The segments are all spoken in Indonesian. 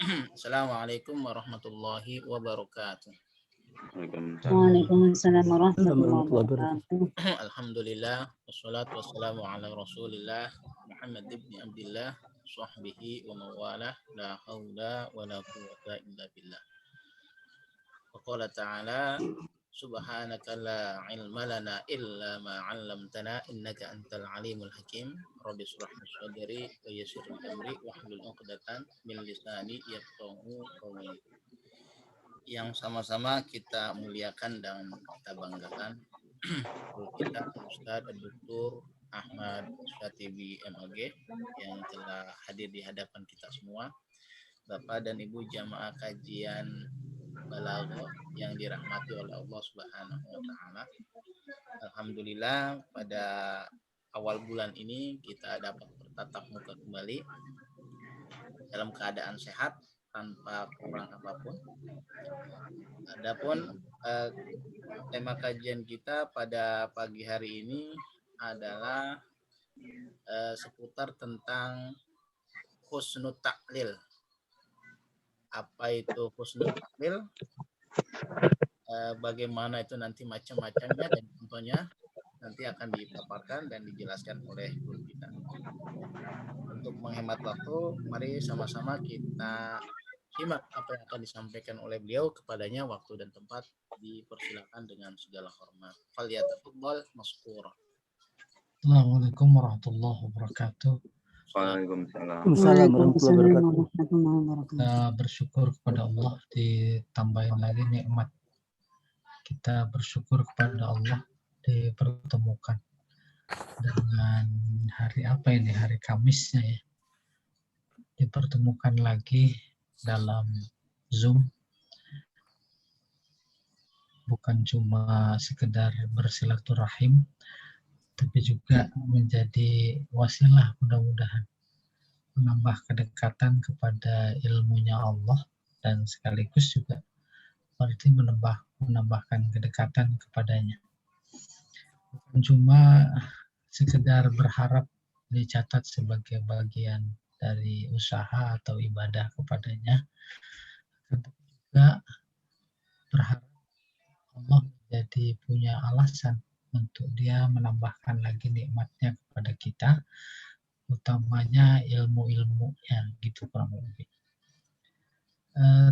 Assalamualaikum warahmatullahi wabarakatuh. Waalaikumsalam. Waalaikumsalam warahmatullahi warahmatullahi wabarakatuh. wabarakatuh. Alhamdulillah wassalatu wassalamu ala Rasulillah Muhammad ibn Abdullah sahbihi wa mawalah la haula wa la quwwata illa billah. Wa qala ta'ala subhanaka la ilma lana illa ma 'allamtana innaka antal alimul hakim. Rabbi shrah li sadri wa yassir li amri wahlul 'uqdatam min lisani yafqahu qawli. Yang sama-sama kita muliakan dan kita banggakan kita Ustadz Dr. Ahmad Syatibi MAG yang telah hadir di hadapan kita semua, Bapak dan Ibu jamaah kajian Balaghah yang dirahmati oleh Allah Subhanahu wa taala. Alhamdulillah pada awal bulan ini kita dapat bertatap muka kembali dalam keadaan sehat tanpa kurang apapun. Adapun tema kajian kita pada pagi hari ini adalah seputar tentang husnul taklil. Apa itu husnul taklil? Bagaimana itu nanti macam-macamnya dan contohnya nanti akan dipaparkan dan dijelaskan oleh guru kita. Untuk menghemat waktu, mari sama-sama kita simak apa yang akan disampaikan oleh beliau. Kepadanya waktu dan tempat dipersilakan dengan segala hormat. Falyatafaddal mashkura. Assalamualaikum warahmatullahi wabarakatuh. Waalaikumsalam. Waalaikumsalam warahmatullahi wabarakatuh. Kita bersyukur kepada Allah ditambahin lagi nikmat. Kita bersyukur kepada Allah dipertemukan dengan hari apa ini, hari Kamisnya ya. Dipertemukan lagi dalam Zoom. Bukan cuma sekedar bersilaturahim, tapi juga menjadi wasilah mudah-mudahan menambah kedekatan kepada ilmunya Allah dan sekaligus juga berarti menambahkan kedekatan kepadanya. Bukan cuma sekedar berharap dicatat sebagai bagian dari usaha atau ibadah kepadanya, tapi juga berharap Allah menjadi punya alasan untuk dia menambahkan lagi nikmatnya kepada kita, utamanya ilmu-ilmunya gitu kurang lebih.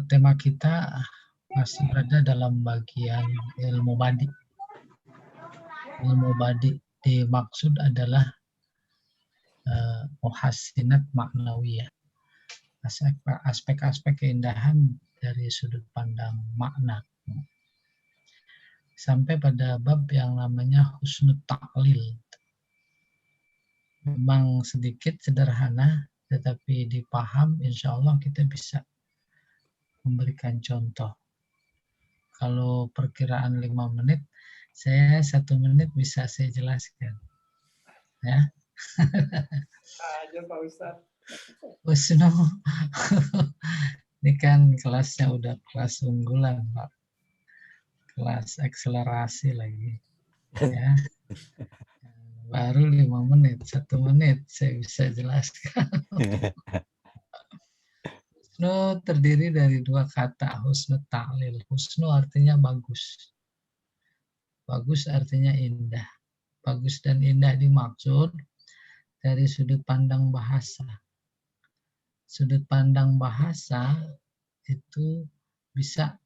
Tema kita masih berada dalam bagian ilmu badi. Ilmu badi dimaksud adalah muhassinat maknawiyah, aspek-aspek keindahan dari sudut pandang makna. Sampai pada bab yang namanya husnul taklil. Memang sedikit sederhana, tetapi dipaham insya Allah kita bisa memberikan contoh. Kalau perkiraan 5 menit, saya 1 menit bisa saya jelaskan. Ya. Aja Pak Ustadz. Husnul. Ini kan kelasnya udah kelas unggulan, Pak. Kelas akselerasi lagi. Ya. Baru 5 menit, 1 menit saya bisa jelaskan. Husnu terdiri dari 2 kata, husnu ta'lil. Husnu artinya bagus. Bagus artinya indah. Bagus dan indah dimaksud dari sudut pandang bahasa. Sudut pandang bahasa itu bisa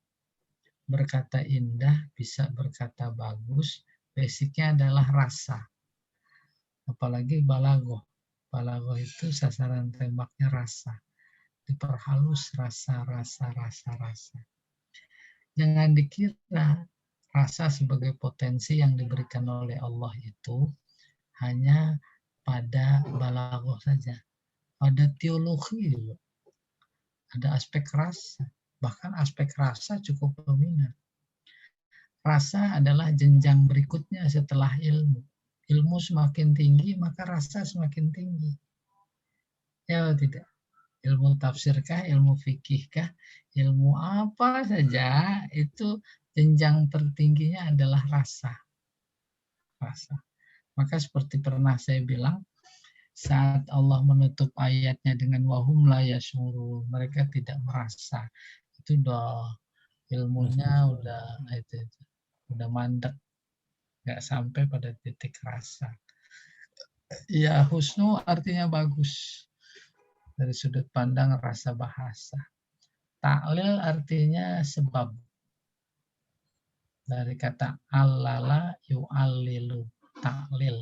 berkata indah, bisa berkata bagus. Basicnya adalah rasa. Apalagi balaghah. Balaghah itu sasaran tembaknya rasa. Diperhalus rasa. Jangan dikira rasa sebagai potensi yang diberikan oleh Allah itu hanya pada balaghah saja. Pada teologi juga ada aspek rasa. Bahkan aspek rasa cukup dominan. Rasa adalah jenjang berikutnya setelah ilmu. Ilmu semakin tinggi, maka rasa semakin tinggi. Ya tidak? Ilmu tafsirkah, ilmu fikihkah, ilmu apa saja, itu jenjang tertingginya adalah rasa. Rasa. Maka seperti pernah saya bilang, Saat Allah menutup ayatnya dengan wahum la yashurun, mereka tidak merasa. Itu udah ilmunya udah mandek, nggak sampai pada titik rasa. Ya, husnu artinya bagus dari sudut pandang rasa bahasa. Ta'lil artinya sebab. Dari kata allala yu'allilu, ta'lil.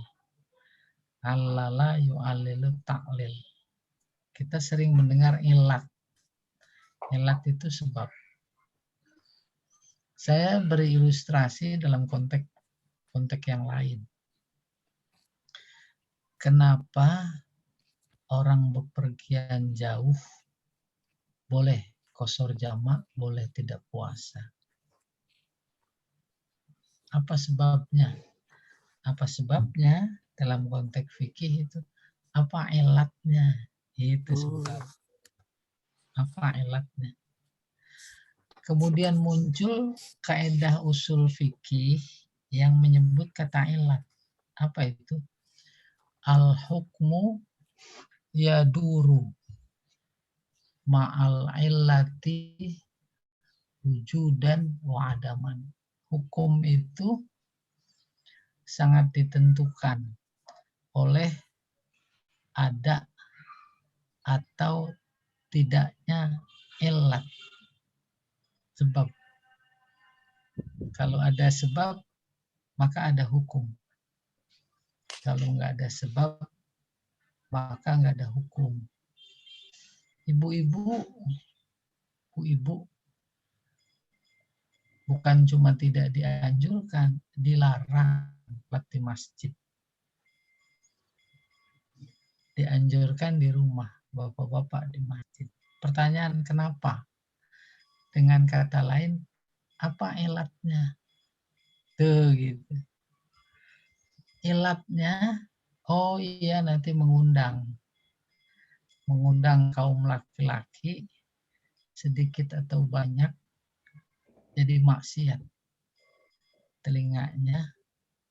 Allala yu'allilu ta'lil. Kita sering mendengar ilat. Ilat itu sebab. Saya beri ilustrasi dalam konteks yang lain. Kenapa orang bepergian jauh boleh qashar jamak, boleh tidak puasa? Apa sebabnya? Apa sebabnya dalam konteks fikih itu? Apa ilatnya? Itu sebab. Apa ilatnya? Kemudian muncul kaidah usul fikih yang menyebut kata ilat. Apa itu? Al-hukmu yaduru ma'al illati wujudan wa adaman. Hukum itu sangat ditentukan oleh ada atau tidaknya illat, sebab. Kalau ada sebab, maka ada hukum. Kalau nggak ada sebab, maka nggak ada hukum. Ibu-ibu bukan cuma tidak dianjurkan, dilarang di masjid. Dianjurkan di rumah, bapak-bapak di masjid. Pertanyaan kenapa? Dengan kata lain, apa ilatnya? Tuh gitu. Ilatnya, oh iya nanti mengundang kaum laki-laki sedikit atau banyak jadi maksiat, telinganya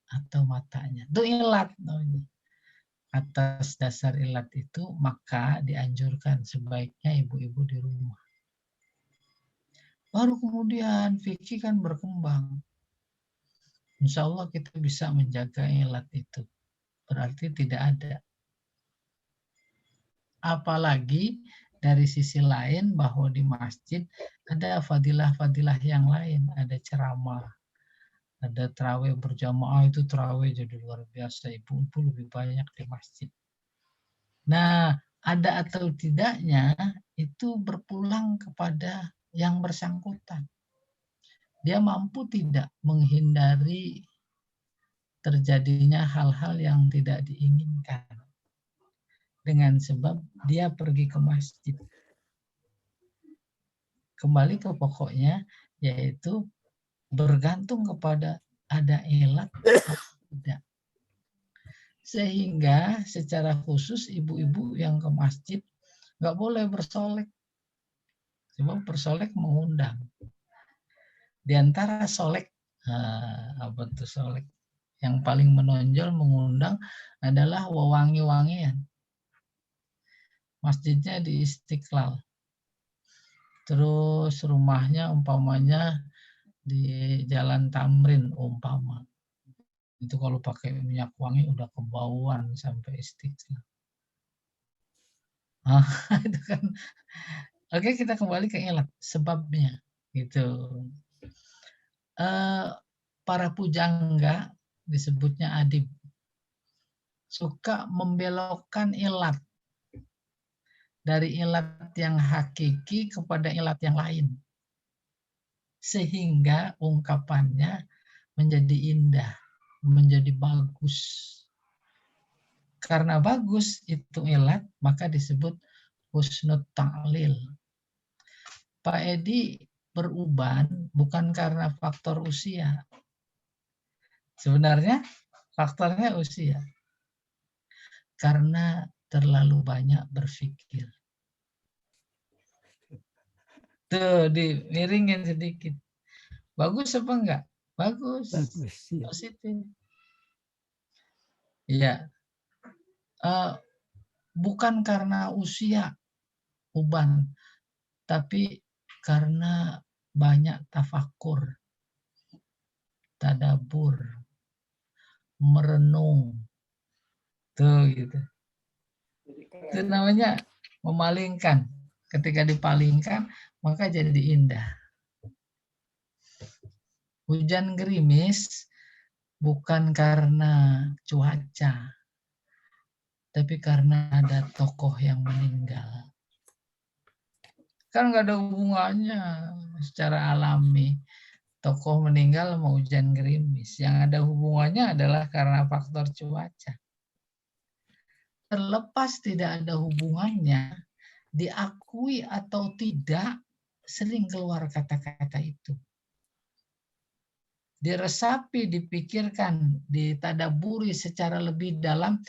atau matanya. Itu ilat. Atas dasar ilat itu maka dianjurkan sebaiknya ibu-ibu di rumah. Baru kemudian fikih kan berkembang. Insya Allah kita bisa menjaga ilat itu. Berarti tidak ada. Apalagi dari sisi lain bahwa di masjid ada fadilah-fadilah yang lain. Ada ceramah, ada tarawih berjamaah, itu tarawih jadi luar biasa. Ibu-ibu lebih banyak di masjid. Nah, ada atau tidaknya itu berpulang kepada yang bersangkutan. Dia mampu tidak menghindari terjadinya hal-hal yang tidak diinginkan dengan sebab dia pergi ke masjid. Kembali ke pokoknya, yaitu bergantung kepada ada ilat atau tidak. Sehingga secara khusus ibu-ibu yang ke masjid nggak boleh bersolek. Sebab bersolek mengundang. Di antara solek, apa itu solek? Yang paling menonjol mengundang adalah wewangi-wangian. Masjidnya di Istiqlal. Terus rumahnya umpamanya di Jalan Tamrin umpama. Itu kalau pakai minyak wangi udah kebauan sampai Istiqlal. Itu kan. Oke, kita kembali ke ilat, sebabnya gitu. Para pujangga disebutnya adib suka membelokkan ilat dari ilat yang hakiki kepada ilat yang lain sehingga ungkapannya menjadi indah, menjadi bagus. Karena bagus itu ilat, maka disebut husnul ta'lil. Pak Edi beruban bukan karena faktor usia. Sebenarnya faktornya usia. Karena terlalu banyak berpikir. Tuh, dimiringin sedikit. Bagus apa enggak? Bagus. Positif. Iya. bukan karena usia uban, tapi karena banyak tafakur, tadabur, merenung. Tuh gitu. Jadi Itu keren. namanya memalingkan. Ketika dipalingkan, maka jadi indah. Hujan gerimis bukan karena cuaca, tapi karena ada tokoh yang meninggal. Kan nggak ada hubungannya secara alami. Tokoh meninggal sama hujan gerimis. Yang ada hubungannya adalah karena faktor cuaca. Terlepas tidak ada hubungannya, diakui atau tidak, sering keluar kata-kata itu. Diresapi, dipikirkan, ditadaburi secara lebih dalam,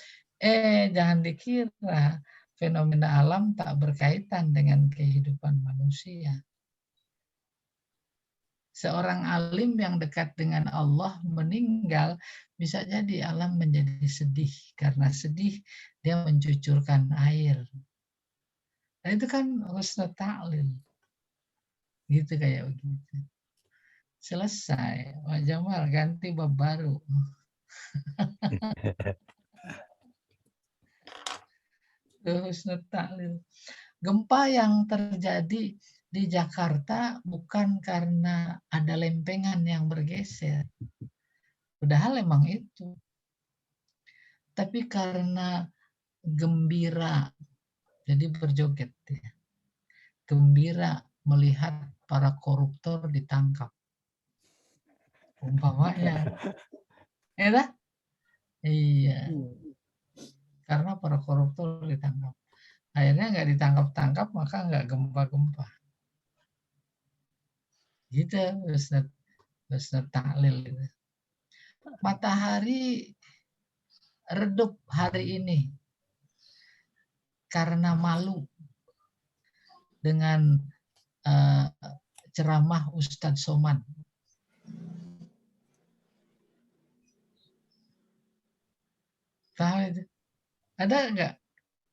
jangan dikira fenomena alam tak berkaitan dengan kehidupan manusia. Seorang alim yang dekat dengan Allah meninggal, bisa jadi alam menjadi sedih. Karena sedih, dia mencucurkan air. Nah itu kan husnul ta'lil. Gitu kayak begitu. Selesai. Pak Jamal ganti bab baru. Husnul ta'lil. Gempa yang terjadi di Jakarta bukan karena ada lempengan yang bergeser. Padahal emang itu. Tapi karena gembira. Jadi berjoget. Ya. Gembira melihat para koruptor ditangkap. Umpamanya. Ya, iya. Karena para koruptor ditangkap. Akhirnya nggak ditangkap-tangkap, maka nggak gempa-gempa. Gitu, husnul ta'lil. Gitu. Matahari redup hari ini karena malu dengan ceramah Ustadz Somad. Tahu itu? Ada nggak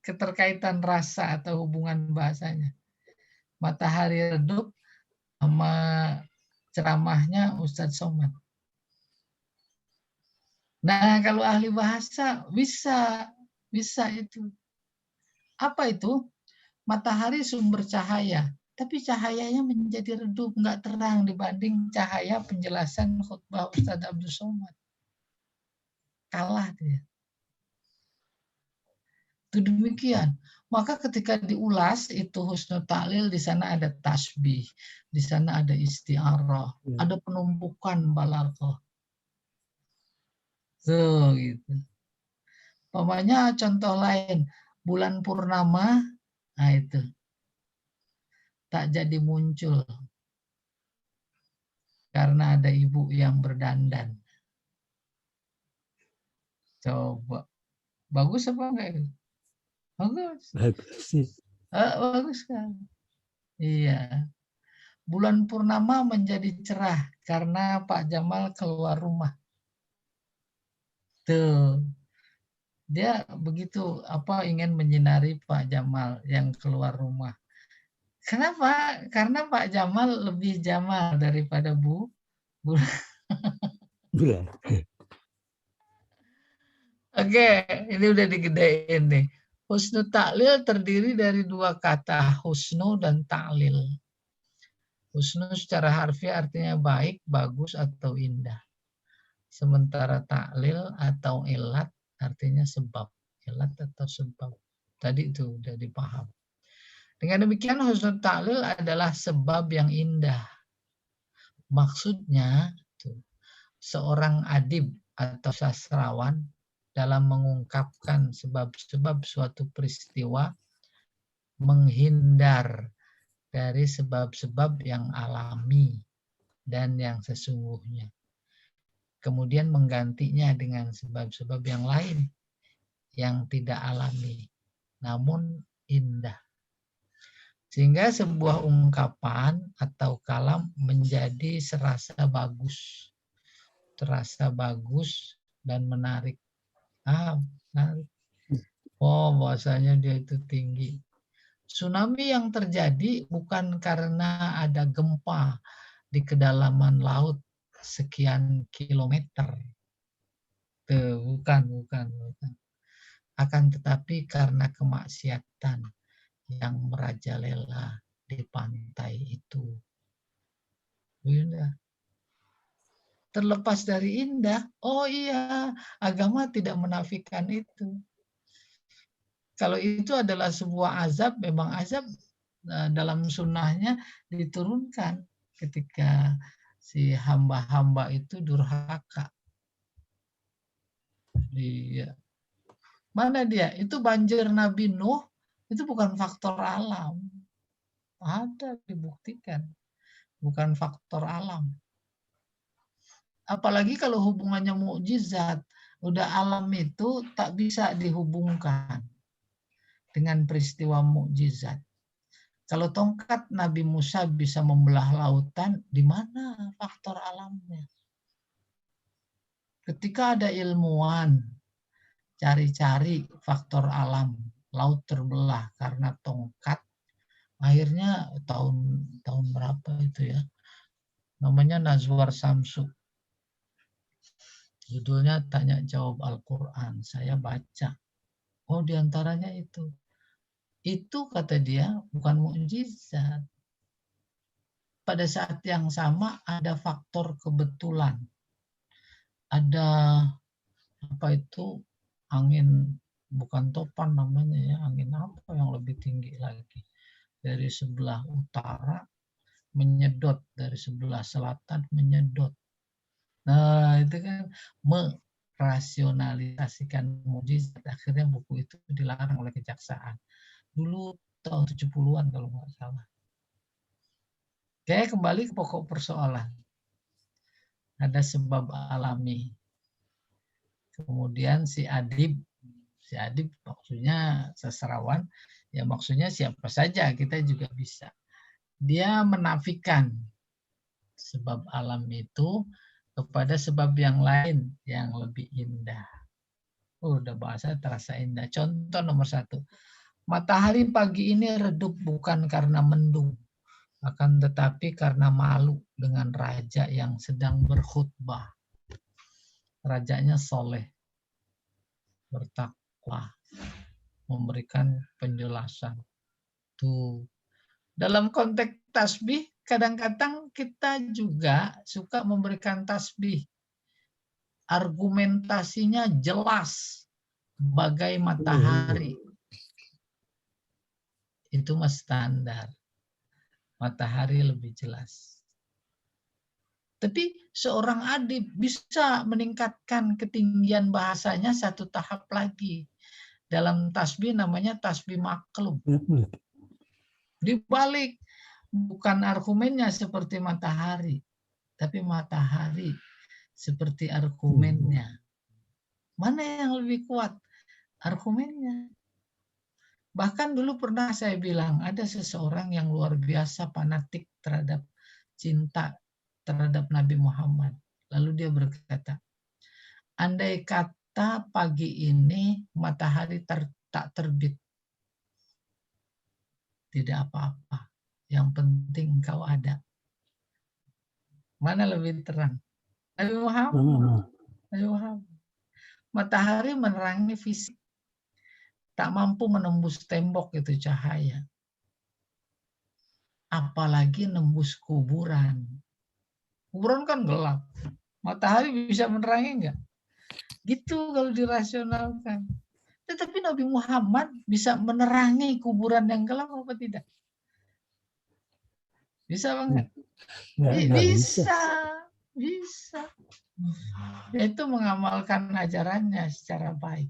keterkaitan rasa atau hubungan bahasanya? Matahari redup sama ceramahnya Ustadz Somad. Nah, kalau ahli bahasa bisa itu. Apa itu? Matahari sumber cahaya, tapi cahayanya menjadi redup, nggak terang dibanding cahaya penjelasan khutbah Ustadz Abdul Somad. Kalah dia. Itu demikian. Maka ketika diulas itu husnul ta'lil, di sana ada tasbih, di sana ada isti'arah, ada penumpukan balaghah. So, gitu. Pokoknya contoh lain, bulan purnama, nah itu tak jadi muncul karena ada ibu yang berdandan. Coba, bagus apa enggak? Bagus. Bagus kan? Iya. Bulan purnama menjadi cerah karena Pak Jamal keluar rumah. Tuh. Dia begitu ingin menyinari Pak Jamal yang keluar rumah. Kenapa? Karena Pak Jamal lebih jamal daripada bulan. Oke, ini udah digedein nih. Husnu ta'lil terdiri dari dua kata, husnu dan ta'lil. Husnu secara harfiah artinya baik, bagus, atau indah. Sementara ta'lil atau ilat artinya sebab. Ilat atau sebab. Tadi itu udah dipaham. Dengan demikian husnul ta'lil adalah sebab yang indah. Maksudnya seorang adib atau sastrawan dalam mengungkapkan sebab-sebab suatu peristiwa menghindar dari sebab-sebab yang alami dan yang sesungguhnya. Kemudian menggantinya dengan sebab-sebab yang lain yang tidak alami namun indah. Sehingga sebuah ungkapan atau kalam menjadi serasa bagus. Terasa bagus dan menarik. Menarik. Oh, bahasanya dia itu tinggi. Tsunami yang terjadi bukan karena ada gempa di kedalaman laut sekian kilometer. Bukan. Akan tetapi karena kemaksiatan yang merajalela di pantai itu. Indah. Terlepas dari indah, oh iya, agama tidak menafikan itu. Kalau itu adalah sebuah azab, memang azab dalam sunnahnya diturunkan ketika si hamba-hamba itu durhaka. Mana dia? Itu banjir Nabi Nuh, itu bukan faktor alam. Ada dibuktikan. Bukan faktor alam. Apalagi kalau hubungannya mukjizat. Udah alam itu tak bisa dihubungkan dengan peristiwa mukjizat. Kalau tongkat Nabi Musa bisa membelah lautan, di mana faktor alamnya? Ketika ada ilmuwan cari-cari faktor alam, laut terbelah karena tongkat, akhirnya tahun berapa itu ya? Namanya Nazwar Samsu. Judulnya Tanya Jawab Al-Quran. Saya baca. Oh, diantaranya itu. Itu kata dia bukan mukjizat. Pada saat yang sama ada faktor kebetulan. Ada apa itu angin, bukan topan namanya ya, angin apa yang lebih tinggi lagi. Dari sebelah utara menyedot, dari sebelah selatan menyedot. Nah, itu kan merasionalisasikan mukjizat. Akhirnya buku itu dilarang oleh kejaksaan. Dulu tahun 70-an kalau nggak salah. Oke, kembali ke pokok persoalan. Ada sebab alami. Kemudian si adib maksudnya sastrawan, ya maksudnya siapa saja, kita juga bisa. Dia menafikan sebab alam itu kepada sebab yang lain yang lebih indah. Udah bahasa terasa indah. Contoh nomor 1. Matahari pagi ini redup bukan karena mendung, akan tetapi karena malu dengan raja yang sedang berkhutbah. Rajanya soleh, bertakwa, memberikan penjelasan. Tuh. Dalam konteks tasbih, kadang-kadang kita juga suka memberikan tasbih. Argumentasinya jelas, bagai matahari. Itu mah standar. Matahari lebih jelas. Tapi seorang adib bisa meningkatkan ketinggian bahasanya satu tahap lagi. Dalam tasbih namanya tasbih maklum. Dibalik, bukan argumennya seperti matahari, tapi matahari seperti argumennya. Mana yang lebih kuat? Argumennya. Bahkan dulu pernah saya bilang, ada seseorang yang luar biasa fanatik terhadap cinta terhadap Nabi Muhammad. Lalu dia berkata, andai kata pagi ini matahari tak terbit, tidak apa-apa. Yang penting engkau ada. Mana lebih terang? Nabi Muhammad. Nabi Muhammad. Matahari menerangi fisik. Tak mampu menembus tembok itu cahaya. Apalagi nembus kuburan. Kuburan kan gelap. Matahari bisa menerangi enggak? Gitu kalau dirasionalkan. Tetapi Nabi Muhammad bisa menerangi kuburan yang gelap apa tidak? Bisa banget? Bisa. Yaitu mengamalkan ajarannya secara baik.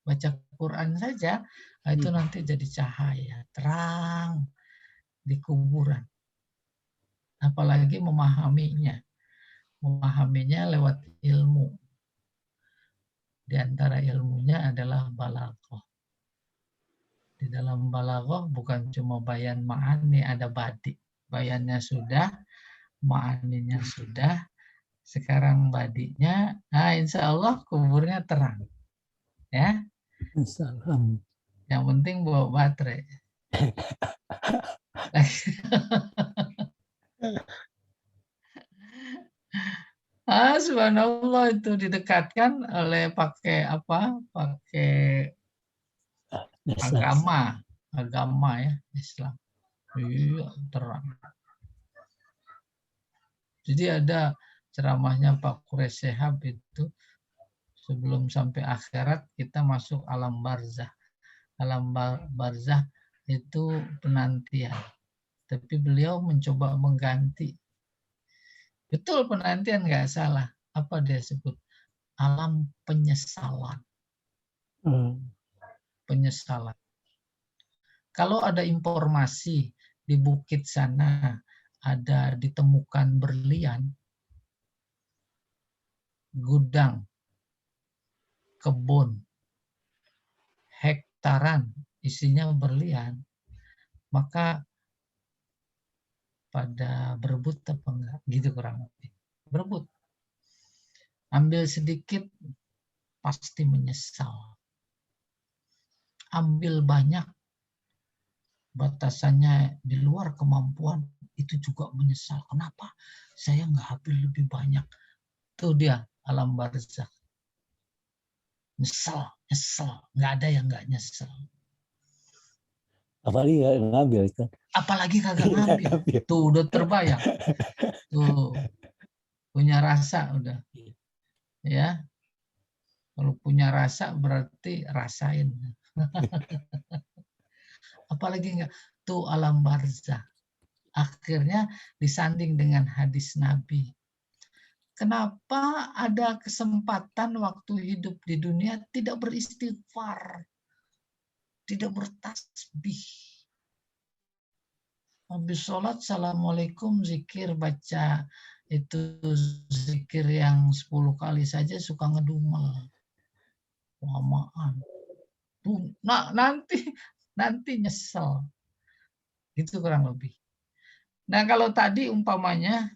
Baca Quran saja, itu nanti jadi cahaya, terang di kuburan. Apalagi memahaminya. Memahaminya lewat ilmu. Di antara ilmunya adalah balaghah. Di dalam balaghah bukan cuma bayan ma'ani, ada badi. Bayannya sudah, ma'aninya sudah, sekarang badinya, nah insya Allah kuburnya terang. Ya, Salam. Yang penting bawa baterai. Subhanallah, itu didekatkan oleh pakai apa? Pakai agama ya, Islam. Iya, terang. Jadi ada ceramahnya Pak Quraish Shihab itu, sebelum sampai akhirat kita masuk alam barzah. Alam barzah itu penantian. Tapi beliau mencoba mengganti. Betul, penantian nggak salah. Apa dia sebut? Alam penyesalan. Penyesalan. Kalau ada informasi di bukit sana ada ditemukan berlian, gudang, kebun, hektaran isinya berlian, maka pada berebut apa enggak? Gitu kurang lebih. Berebut. Ambil sedikit pasti menyesal. Ambil banyak, batasannya di luar kemampuan, itu juga menyesal. Kenapa saya nggak ambil lebih banyak? Itu dia alam barzakh. Nyesel. Nggak ada yang nggak nyesel. Apalagi nggak ngambil kan? Apalagi kagak ngambil. Tuh udah terbayang. Tuh punya rasa udah. Ya. Kalau punya rasa berarti rasain. Apalagi enggak. Tuh alam barzakh. Akhirnya disanding dengan hadis Nabi. Kenapa ada kesempatan waktu hidup di dunia tidak beristighfar, tidak bertasbih. Habis sholat, assalamualaikum, zikir, baca itu zikir yang 10 kali saja suka ngedumel. Lamaan. Nah, nanti nyesel. Itu kurang lebih. Nah, kalau tadi umpamanya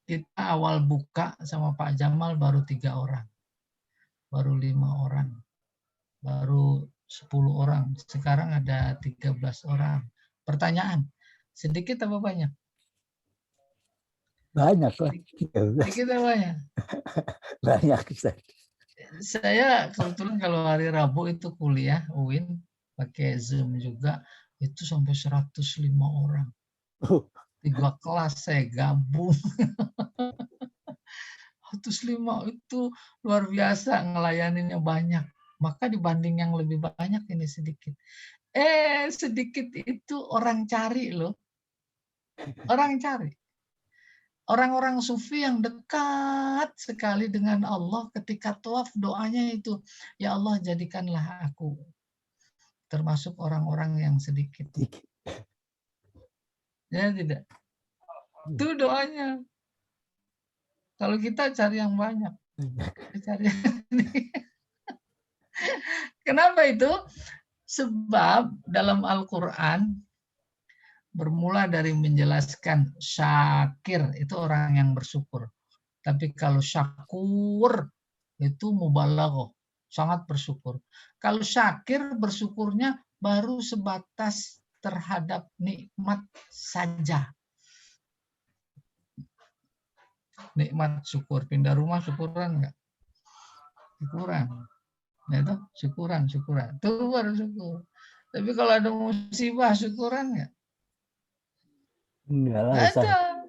kita awal buka sama Pak Jamal baru 3 orang. Baru 5 orang. Baru 10 orang. Sekarang ada 13 orang. Pertanyaan, sedikit apa banyak? Banyak lah. Sedikit apa banyak? Banyak. Saya kebetulan kalau hari Rabu itu kuliah UIN pakai Zoom juga, itu sampai 105 orang. 3 kelas saya gabung. 105 itu luar biasa, ngelayaninnya banyak. Maka dibanding yang lebih banyak ini sedikit. Sedikit itu orang cari loh. Orang cari. Orang-orang sufi yang dekat sekali dengan Allah ketika tawaf doanya itu, ya Allah jadikanlah aku termasuk orang-orang yang sedikit. Ya tidak? Itu doanya. Kalau kita cari yang banyak. Cari yang Kenapa itu? Sebab dalam Al-Quran bermula dari menjelaskan syakir, itu orang yang bersyukur. Tapi kalau syakur, itu mubalaghah, sangat bersyukur. Kalau syakir, bersyukurnya baru sebatas terhadap nikmat saja. Nikmat syukur, pindah rumah syukuran enggak? Syukuran. Nah, itu syukuran. Itu baru syukur. Tapi kalau ada musibah syukuran enggak? Enggak ada.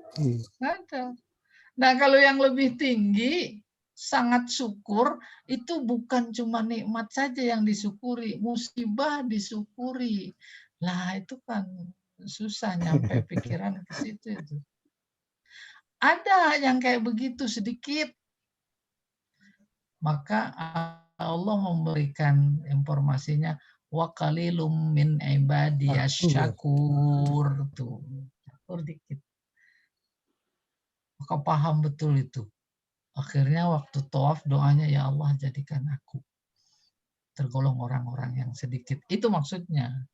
Nah, kalau yang lebih tinggi sangat syukur itu bukan cuma nikmat saja yang disyukuri, musibah disyukuri. Lah itu kan susah nyampe pikiran ke situ itu. Ada yang kayak begitu sedikit. Maka Allah memberikan informasinya wa qalilum min ibadiyasy syakur tuh. Syakur dikit. Maka paham betul itu. Akhirnya waktu tawaf doanya ya Allah jadikan aku tergolong orang-orang yang sedikit. Itu maksudnya.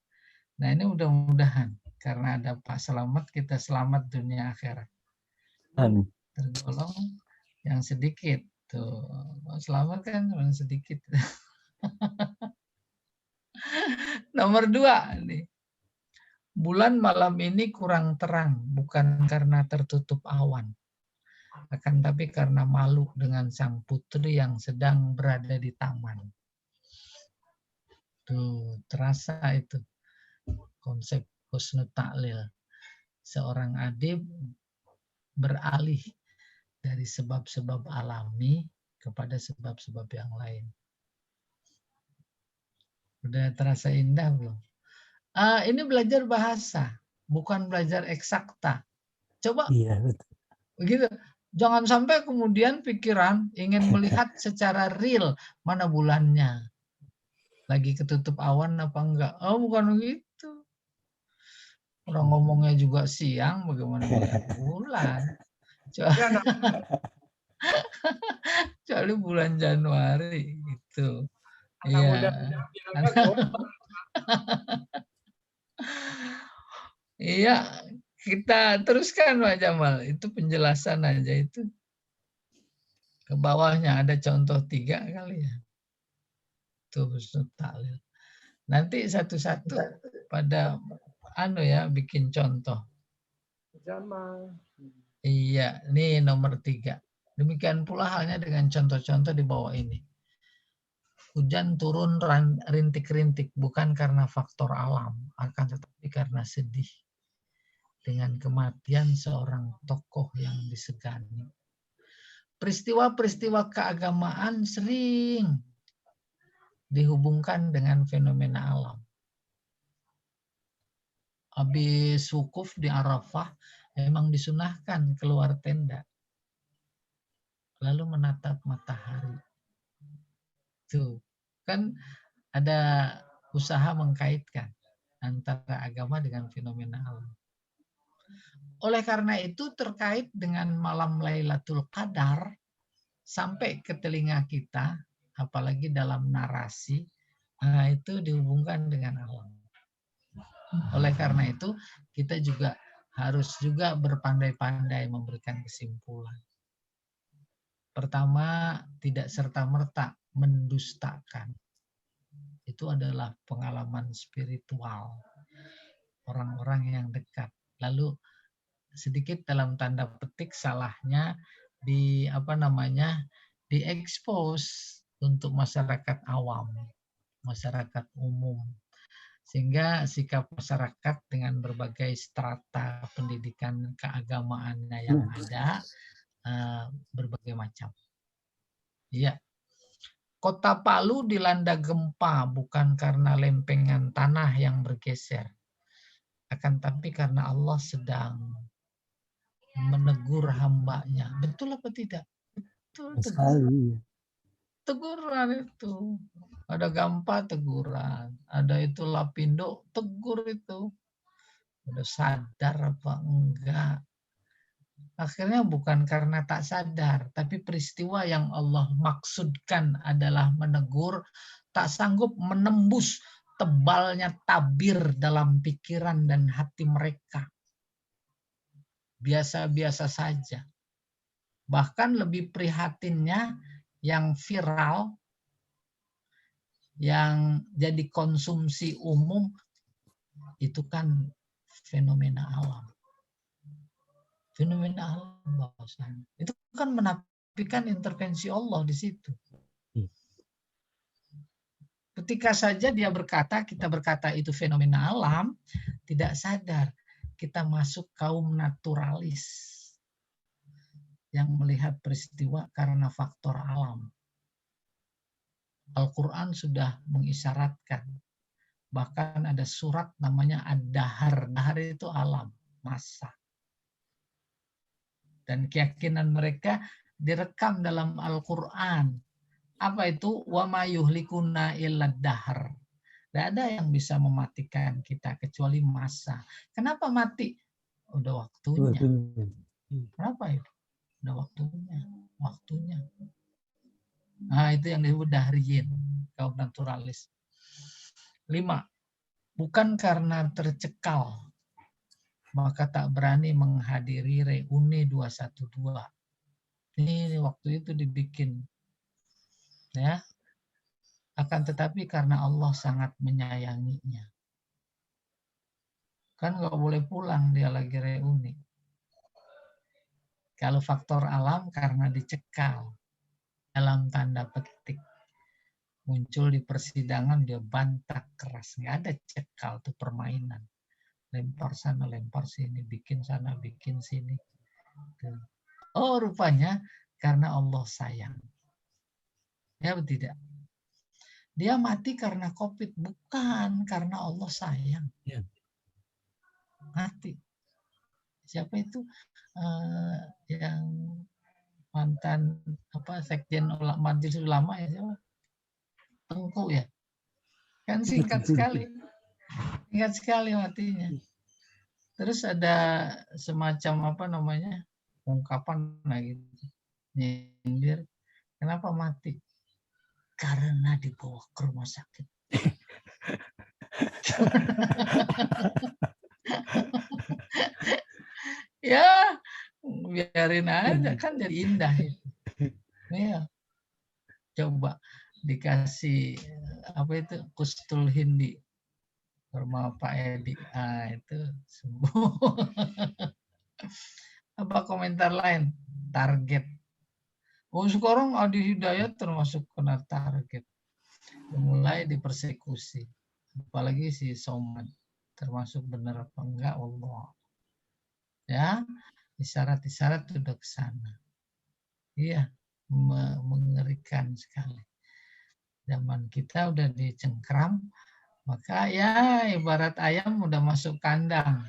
Nah, ini mudah-mudahan karena ada Pak Selamat kita selamat dunia akhirat. Amin. Tergolong yang sedikit. Tuh, Selamat kan cuma sedikit. Nomor 2 nih. Bulan malam ini kurang terang, bukan karena tertutup awan, akan tapi karena malu dengan sang putri yang sedang berada di taman. Tuh, terasa itu konsep husnul ta'lil. Seorang adib beralih dari sebab-sebab alami kepada sebab-sebab yang lain. Udah terasa indah belum? Ini belajar bahasa, bukan belajar eksakta. Coba Iya, betul. begitu. Jangan sampai kemudian pikiran ingin melihat secara real mana bulannya. Lagi ketutup awan apa enggak. Oh, bukan begitu. Orang ngomongnya juga siang, bagaimana melihat bulan. Kecuali bulan Januari gitu. Anak Iya. muda bilangnya gombal. Iya, kita teruskan Pak Jamal. Itu penjelasan aja itu. Ke bawahnya ada contoh 3 kali ya. Itu husnul ta'lil. Nanti satu-satu pada bikin contoh. Jamal. Iya, ini nomor 3. Demikian pula halnya dengan contoh-contoh di bawah ini. Hujan turun rintik-rintik bukan karena faktor alam, akan tetapi karena sedih dengan kematian seorang tokoh yang disegani. Peristiwa-peristiwa keagamaan sering dihubungkan dengan fenomena alam. Habis wukuf di Arafah, memang disunahkan keluar tenda. Lalu menatap matahari. Tuh, kan ada usaha mengkaitkan antara agama dengan fenomena alam. Oleh karena itu terkait dengan malam Lailatul Qadar sampai ke telinga kita, apalagi dalam narasi, itu dihubungkan dengan alam. Oleh karena itu kita juga harus juga berpandai-pandai memberikan kesimpulan. Pertama, tidak serta-merta mendustakan. Itu adalah pengalaman spiritual orang-orang yang dekat. Lalu sedikit dalam tanda petik salahnya diekspos untuk masyarakat awam, masyarakat umum, sehingga sikap masyarakat dengan berbagai strata pendidikan keagamaannya yang ada berbagai macam. Iya. Kota Palu dilanda gempa bukan karena lempengan tanah yang bergeser, akan tapi karena Allah sedang menegur hambanya. Betul apa tidak? Betul, Sekali. teguran itu. Ada gempa teguran, ada itu Lapindo tegur itu. Udah sadar apa enggak? Akhirnya bukan karena tak sadar, tapi peristiwa yang Allah maksudkan adalah menegur, tak sanggup menembus tebalnya tabir dalam pikiran dan hati mereka. Biasa-biasa saja. Bahkan lebih prihatinnya yang viral, yang jadi konsumsi umum, itu kan fenomena alam. Fenomena alam bahasanya. Itu kan menafikan intervensi Allah di situ. Ketika saja kita berkata itu fenomena alam, tidak sadar kita masuk kaum naturalis yang melihat peristiwa karena faktor alam. Al-Quran sudah mengisyaratkan. Bahkan ada surat namanya Ad-Dahar. Dahar itu alam, masa. Dan keyakinan mereka direkam dalam Al-Quran. Apa itu? Wa ma yuhlikuna illa dahar. Tidak ada yang bisa mematikan kita kecuali masa. Kenapa mati? Udah waktunya. Kenapa itu? Udah waktunya. Nah, itu yang disebut dahriyin, kaum naturalis. 5. Bukan karena tercekal maka tak berani menghadiri reuni 212. Ini waktu itu dibikin, ya. akan tetapi karena Allah sangat menyayanginya. Kan nggak boleh pulang, dia lagi reuni. Kalau faktor alam karena dicekal, dalam tanda petik. Muncul di persidangan, dia bantah keras. Nggak ada cekal, itu permainan. Lempar sana, lempar sini, bikin sana, bikin sini. Oh, rupanya karena Allah sayang. Ya, tidak. Dia mati karena COVID, bukan karena Allah sayang. Ya. Mati. Siapa itu yang mantan sekjen Majelis Ulama ya, siapa? Tengku ya. Kan singkat sekali. Singkat sekali matinya. Terus ada semacam ungkapan gitu. Nyindir. Kenapa mati? Karena dibawa ke rumah sakit. Ya, biarin aja, kan jadi indah itu. Ya. Coba dikasih Kustul Hindi sama Pak Edi, itu sembuh. Apa komentar lain? Target. Oh, sekarang Adi Hidayat termasuk kena target. Mulai dipersekusi. Apalagi si Somad. Termasuk benar apa enggak, Allah. Ya, isyarat-isyarat sudah ke sana. Iya, mengerikan sekali. Zaman kita udah dicengkram, maka ya ibarat ayam udah masuk kandang.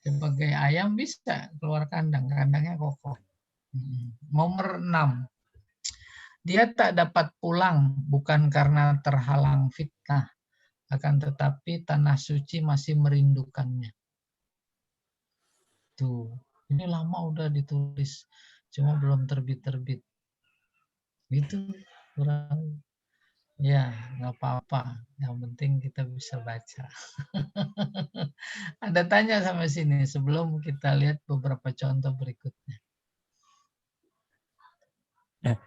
Sebagai ayam bisa keluar kandang, kandangnya kokoh. Nomor 6. Dia tak dapat pulang bukan karena terhalang fitnah, akan tetapi tanah suci masih merindukannya. Tuh, ini lama udah ditulis, cuma belum terbit-terbit. Gitu, kurang. Ya, nggak apa-apa. Yang penting kita bisa baca. Ada tanya sampai sini sebelum kita lihat beberapa contoh berikutnya.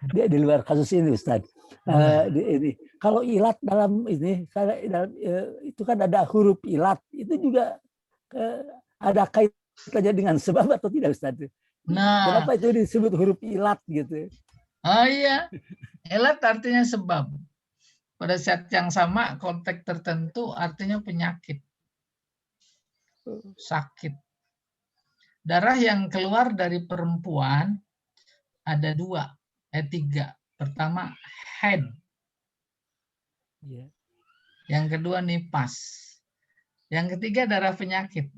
Dia di luar kasus ini, Ustaz. Kalau ilat dalam ini, itu kan ada huruf ilat, itu juga ada kaitannya dengan sebab atau tidak, Ustaz? Nah, kenapa itu disebut huruf ilat gitu? Oh iya, ilat artinya sebab. Pada saat yang sama, konteks tertentu artinya penyakit, sakit. Darah yang keluar dari perempuan ada 3. Pertama, head. Yang kedua, nifas. Yang ketiga, darah penyakit.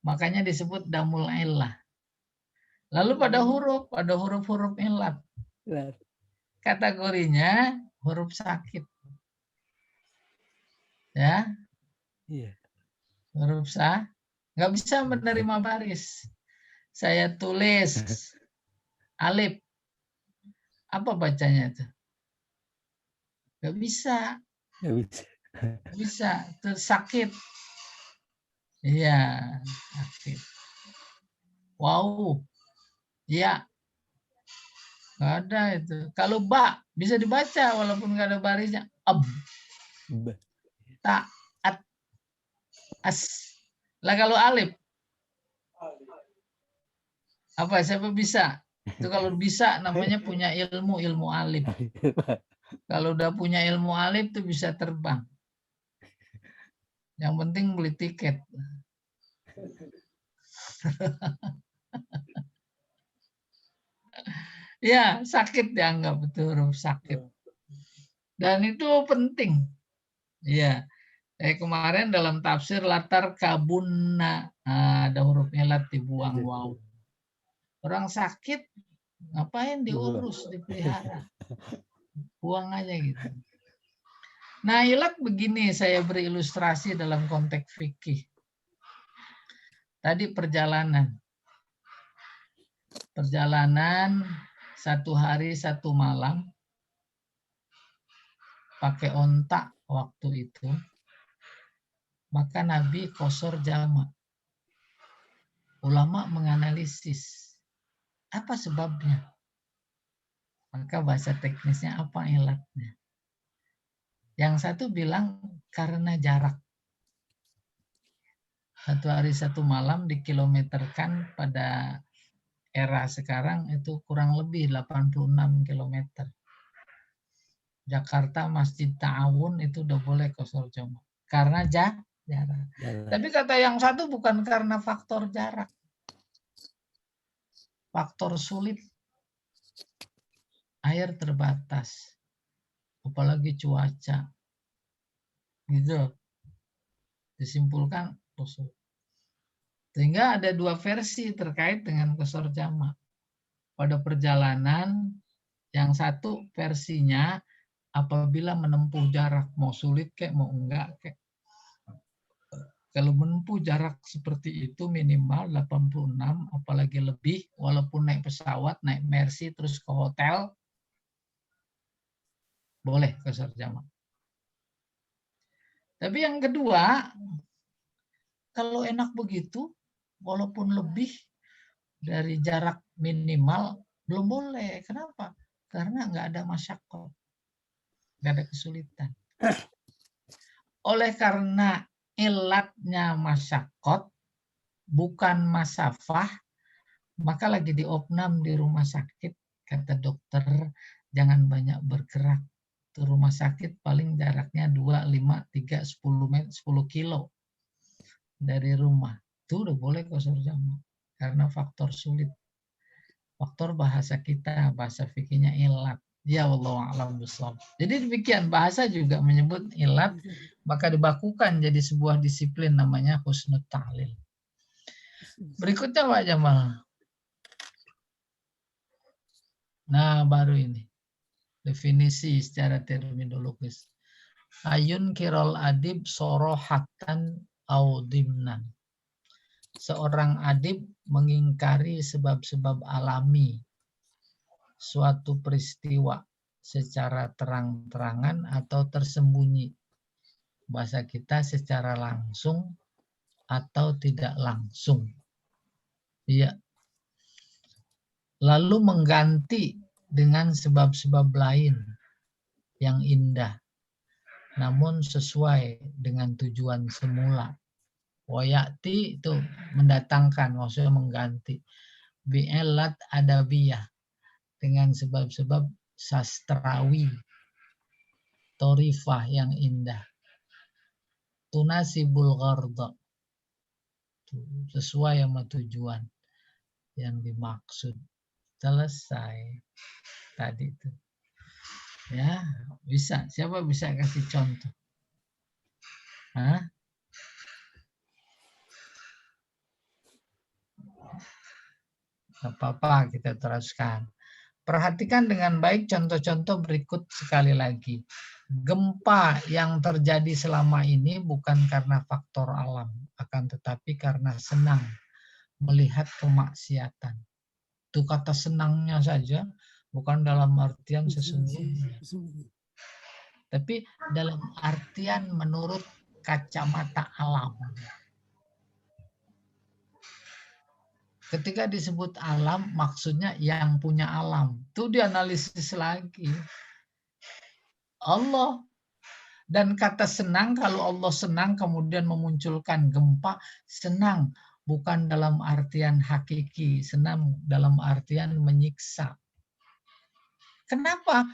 Makanya disebut damul illah. Lalu pada huruf-huruf ilat. Kategorinya huruf sakit. Ya. Huruf nggak bisa menerima baris. Saya tulis alif. Apa bacanya itu? Nggak bisa. Nggak bisa. Terus sakit. Iya, sakit. Wow. Ya. Nggak ada itu. Kalau ba bisa dibaca walaupun nggak ada barisnya. Ta, at, as. Lah kalau alif. Apa? Siapa bisa? Itu kalau bisa namanya punya ilmu alif. Kalau udah punya ilmu alif tuh bisa terbang. Yang penting beli tiket. Ya, sakit dianggap itu huruf sakit. Dan itu penting. Ya, kemarin dalam tafsir latar kabunna, ada hurufnya lat dibuang waw. Orang sakit ngapain diurus, dipelihara. Buang aja gitu. Nah, ilat begini, saya beri ilustrasi dalam konteks fikih. Tadi perjalanan 1 hari 1 malam pakai onta waktu itu, maka Nabi qasar jamak. Ulama menganalisis apa sebabnya, maka bahasa teknisnya apa ilatnya. Yang satu bilang karena jarak. 1 hari 1 malam dikilometerkan pada era sekarang itu kurang lebih 86 km. Jakarta Masjid Ta'awun itu udah boleh qashar jamaah. Karena jarak. Tapi kata yang satu bukan karena faktor jarak. Faktor sulit. Air terbatas. Apalagi cuaca. Gitu. Disimpulkan qashar. Sehingga ada 2 versi terkait dengan qashar jamaah. Pada perjalanan, yang satu versinya apabila menempuh jarak, mau sulit kayak mau enggak kayak. Kalau menempuh jarak seperti itu minimal 86, apalagi lebih, walaupun naik pesawat, naik Mercy, terus ke hotel, boleh qashar jamaah. Tapi yang kedua, kalau enak begitu, walaupun lebih dari jarak minimal, belum boleh. Kenapa? Karena nggak ada masyaqqah, nggak ada kesulitan. Oleh karena ilatnya masyaqqat, bukan masafah, maka lagi diopnam di rumah sakit, kata dokter, jangan banyak bergerak. Itu rumah sakit paling jaraknya 2, 5, 3, 10 kilo dari rumah. Itu udah boleh qashar jamaah. Karena faktor sulit. Faktor bahasa kita, bahasa fikihnya ilat. Ya Allah a'lam bishawab. Jadi demikian, bahasa juga menyebut ilat, maka dibakukan jadi sebuah disiplin namanya husnul ta'lil. Berikutnya Pak Jamal. Nah, baru ini. Definisi secara terminologis. Ayun kirol adib sorohatan audimnan. Seorang adib mengingkari sebab-sebab alami suatu peristiwa secara terang-terangan atau tersembunyi. Bahasa kita secara langsung atau tidak langsung. Iya. Lalu mengganti dengan sebab-sebab lain yang indah, namun sesuai dengan tujuan semula. Wayati itu mendatangkan, maksudnya mengganti. Bi'elat adabiyah, dengan sebab-sebab sastrawi, torifah yang indah. Tunasibul gharda, sesuai sama tujuan yang dimaksud. Selesai tadi itu. Ya, bisa. Siapa bisa kasih contoh? Hah? Gak apa-apa, kita teruskan. Perhatikan dengan baik contoh-contoh berikut sekali lagi. Gempa yang terjadi selama ini bukan karena faktor alam, akan tetapi karena senang melihat kemaksiatan. Itu kata senangnya saja, bukan dalam artian sesungguhnya. Tapi dalam artian menurut kacamata alam. Ketika disebut alam, maksudnya yang punya alam. Itu dianalisis lagi. Allah. Dan kata senang, kalau Allah senang kemudian memunculkan gempa, senang. Bukan dalam artian hakiki, senang dalam artian menyiksa. Kenapa?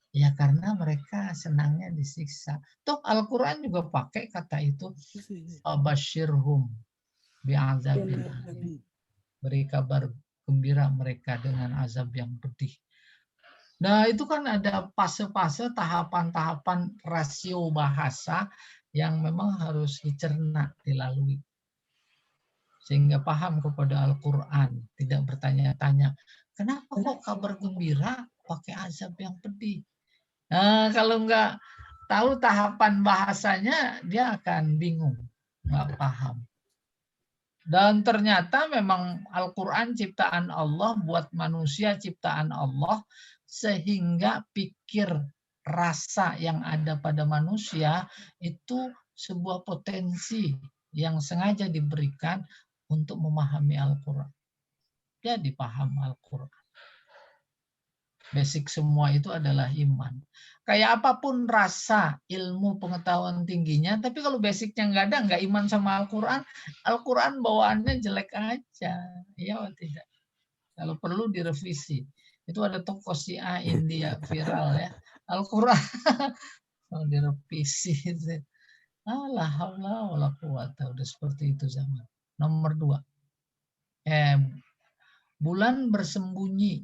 Ya karena mereka senangnya disiksa. Tuh Al-Quran juga pakai kata itu. Abashirhum bi'azabil alim. Beri kabar gembira mereka dengan azab yang pedih. Nah itu kan ada fase-fase, tahapan-tahapan rasio bahasa yang memang harus dicerna, dilalui. Sehingga paham kepada Al-Quran, tidak bertanya-tanya, kenapa kok kabar gembira pakai azab yang pedih? Nah kalau nggak tahu tahapan bahasanya, dia akan bingung, nggak paham. Dan ternyata memang Al-Quran ciptaan Allah, buat manusia ciptaan Allah, sehingga pikir rasa yang ada pada manusia itu sebuah potensi yang sengaja diberikan untuk memahami Al-Quran. Jadi paham Al-Quran. Basic semua itu adalah iman. Kayak apapun rasa, ilmu, pengetahuan tingginya, tapi kalau basicnya nggak ada, nggak iman sama Al-Quran, Al-Quran bawaannya jelek aja. Iya atau tidak? Kalau perlu direvisi. Itu ada tokoh Syiah India viral ya. Al-Quran mau direvisi. Alah, Allah, wala quwata. Udah seperti itu zaman. Nomor 2. Bulan bersembunyi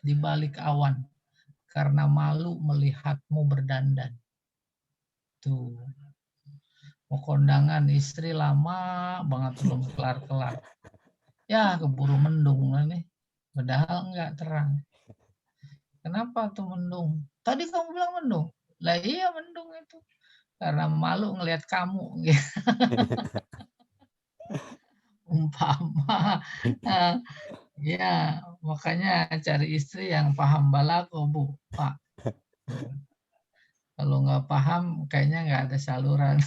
di balik awan karena malu melihatmu berdandan. Tuh. Mau kondangan istri lama banget belum kelar-kelar. Ya keburu mendung lah nih. Padahal enggak terang. Kenapa tuh mendung? Tadi kamu bilang mendung. Lah iya mendung itu. Karena malu ngelihat kamu. Umpama. Ya, makanya cari istri yang paham balaghah, Bu, Pak. Kalau nggak paham, kayaknya nggak ada saluran.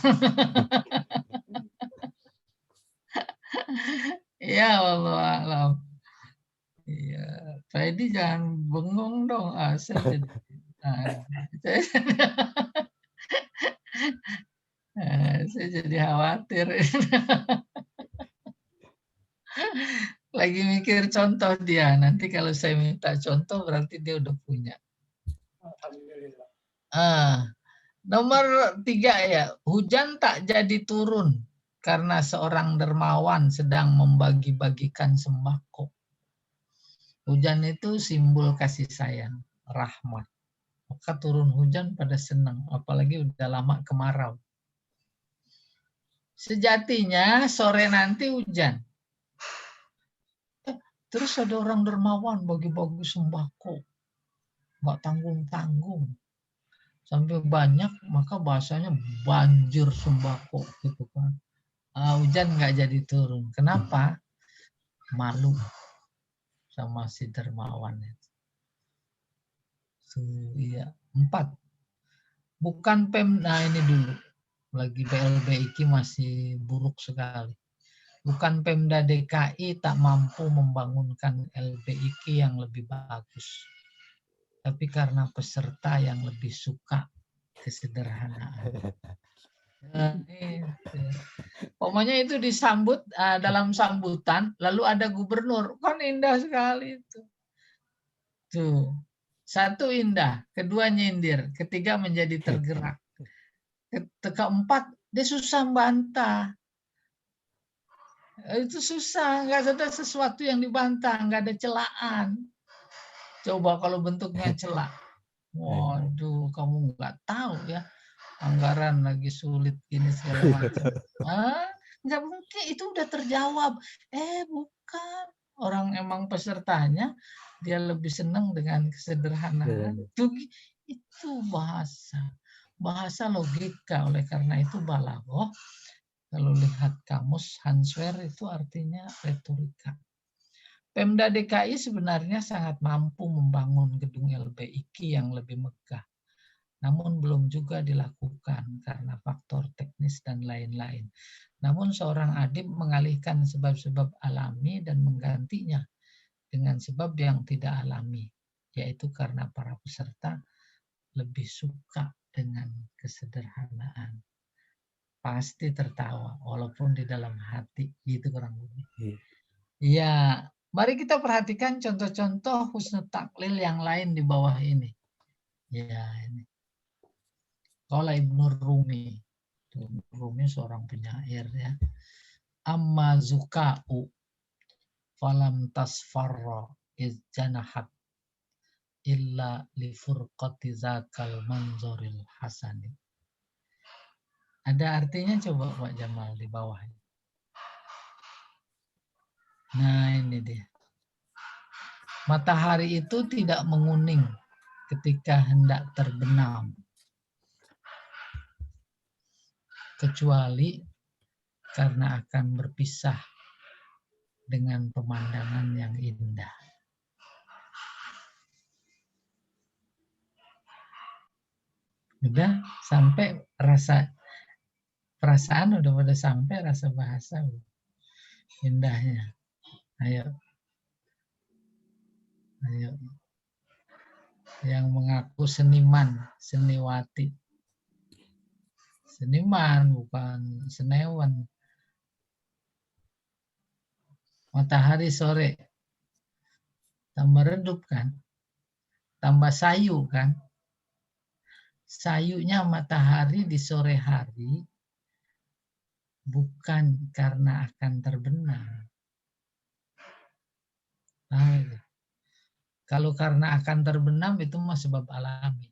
Ya, Allah alam. Iya, Freddy jangan bengong dong. Saya jadi khawatir. Lagi mikir contoh dia. Nanti kalau saya minta contoh berarti dia udah punya. Alhamdulillah. Nomor 3 ya. Hujan tak jadi turun karena seorang dermawan sedang membagi-bagikan sembako. Hujan itu simbol kasih sayang, rahmat. Maka turun hujan pada senang, apalagi udah lama kemarau. Sejatinya sore nanti hujan. Terus ada orang dermawan bagi-bagi sembako. Nggak tanggung-tanggung. Sampai banyak, maka bahasanya banjir sembako. Gitu kan. Hujan nggak jadi turun. Kenapa? Malu sama si dermawan itu. Iya. 4. Bukan Pemda, ini dulu. Lagi PLBIK masih buruk sekali. Bukan Pemda DKI tak mampu membangunkan LBIK yang lebih bagus. Tapi karena peserta yang lebih suka kesederhanaan. Pokoknya itu disambut dalam sambutan, lalu ada gubernur. Kan indah sekali itu. Tuh. 1 indah, kedua nyindir, ketiga menjadi tergerak. Keempat, dia susah bantah. Itu susah, nggak ada sesuatu yang dibantah, nggak ada celaan. Coba kalau bentuknya celah. Waduh, kamu nggak tahu ya. Anggaran lagi sulit gini segala macam. Nggak mungkin, itu udah terjawab. Bukan. Orang emang pesertanya, dia lebih senang dengan kesederhanaan. Itu bahasa. Bahasa logika, oleh karena itu balaghah. Kalau lihat kamus Hanswer itu artinya retorika. Pemda DKI sebenarnya sangat mampu membangun gedung LBIK yang lebih megah. Namun belum juga dilakukan karena faktor teknis dan lain-lain. Namun seorang adib mengalihkan sebab-sebab alami dan menggantinya dengan sebab yang tidak alami, yaitu karena para peserta lebih suka dengan kesederhanaan. Pasti tertawa, walaupun di dalam hati, gitu kurang lebih. Ya, mari kita perhatikan contoh-contoh husnul taklil yang lain di bawah ini. Ya, ini. Qala Ibnu Rumi. Ibnu Rumi seorang penyair ya. Amma zuka'u falam tasfarra iz janahat illa li furqati zakal manzoril hasani. Ada artinya coba Pak Jamal di bawah. Nah ini dia. Matahari itu tidak menguning ketika hendak terbenam. Kecuali karena akan berpisah dengan pemandangan yang indah. Udah sampai perasaan udah pada sampai rasa bahasa indahnya. Ayo. yang mengaku seniman, seniwati. Seniman bukan senewan. Matahari sore tambah redup kan, tambah sayu kan. Sayunya matahari di sore hari bukan karena akan terbenam. Kalau karena akan terbenam itu mah sebab alami.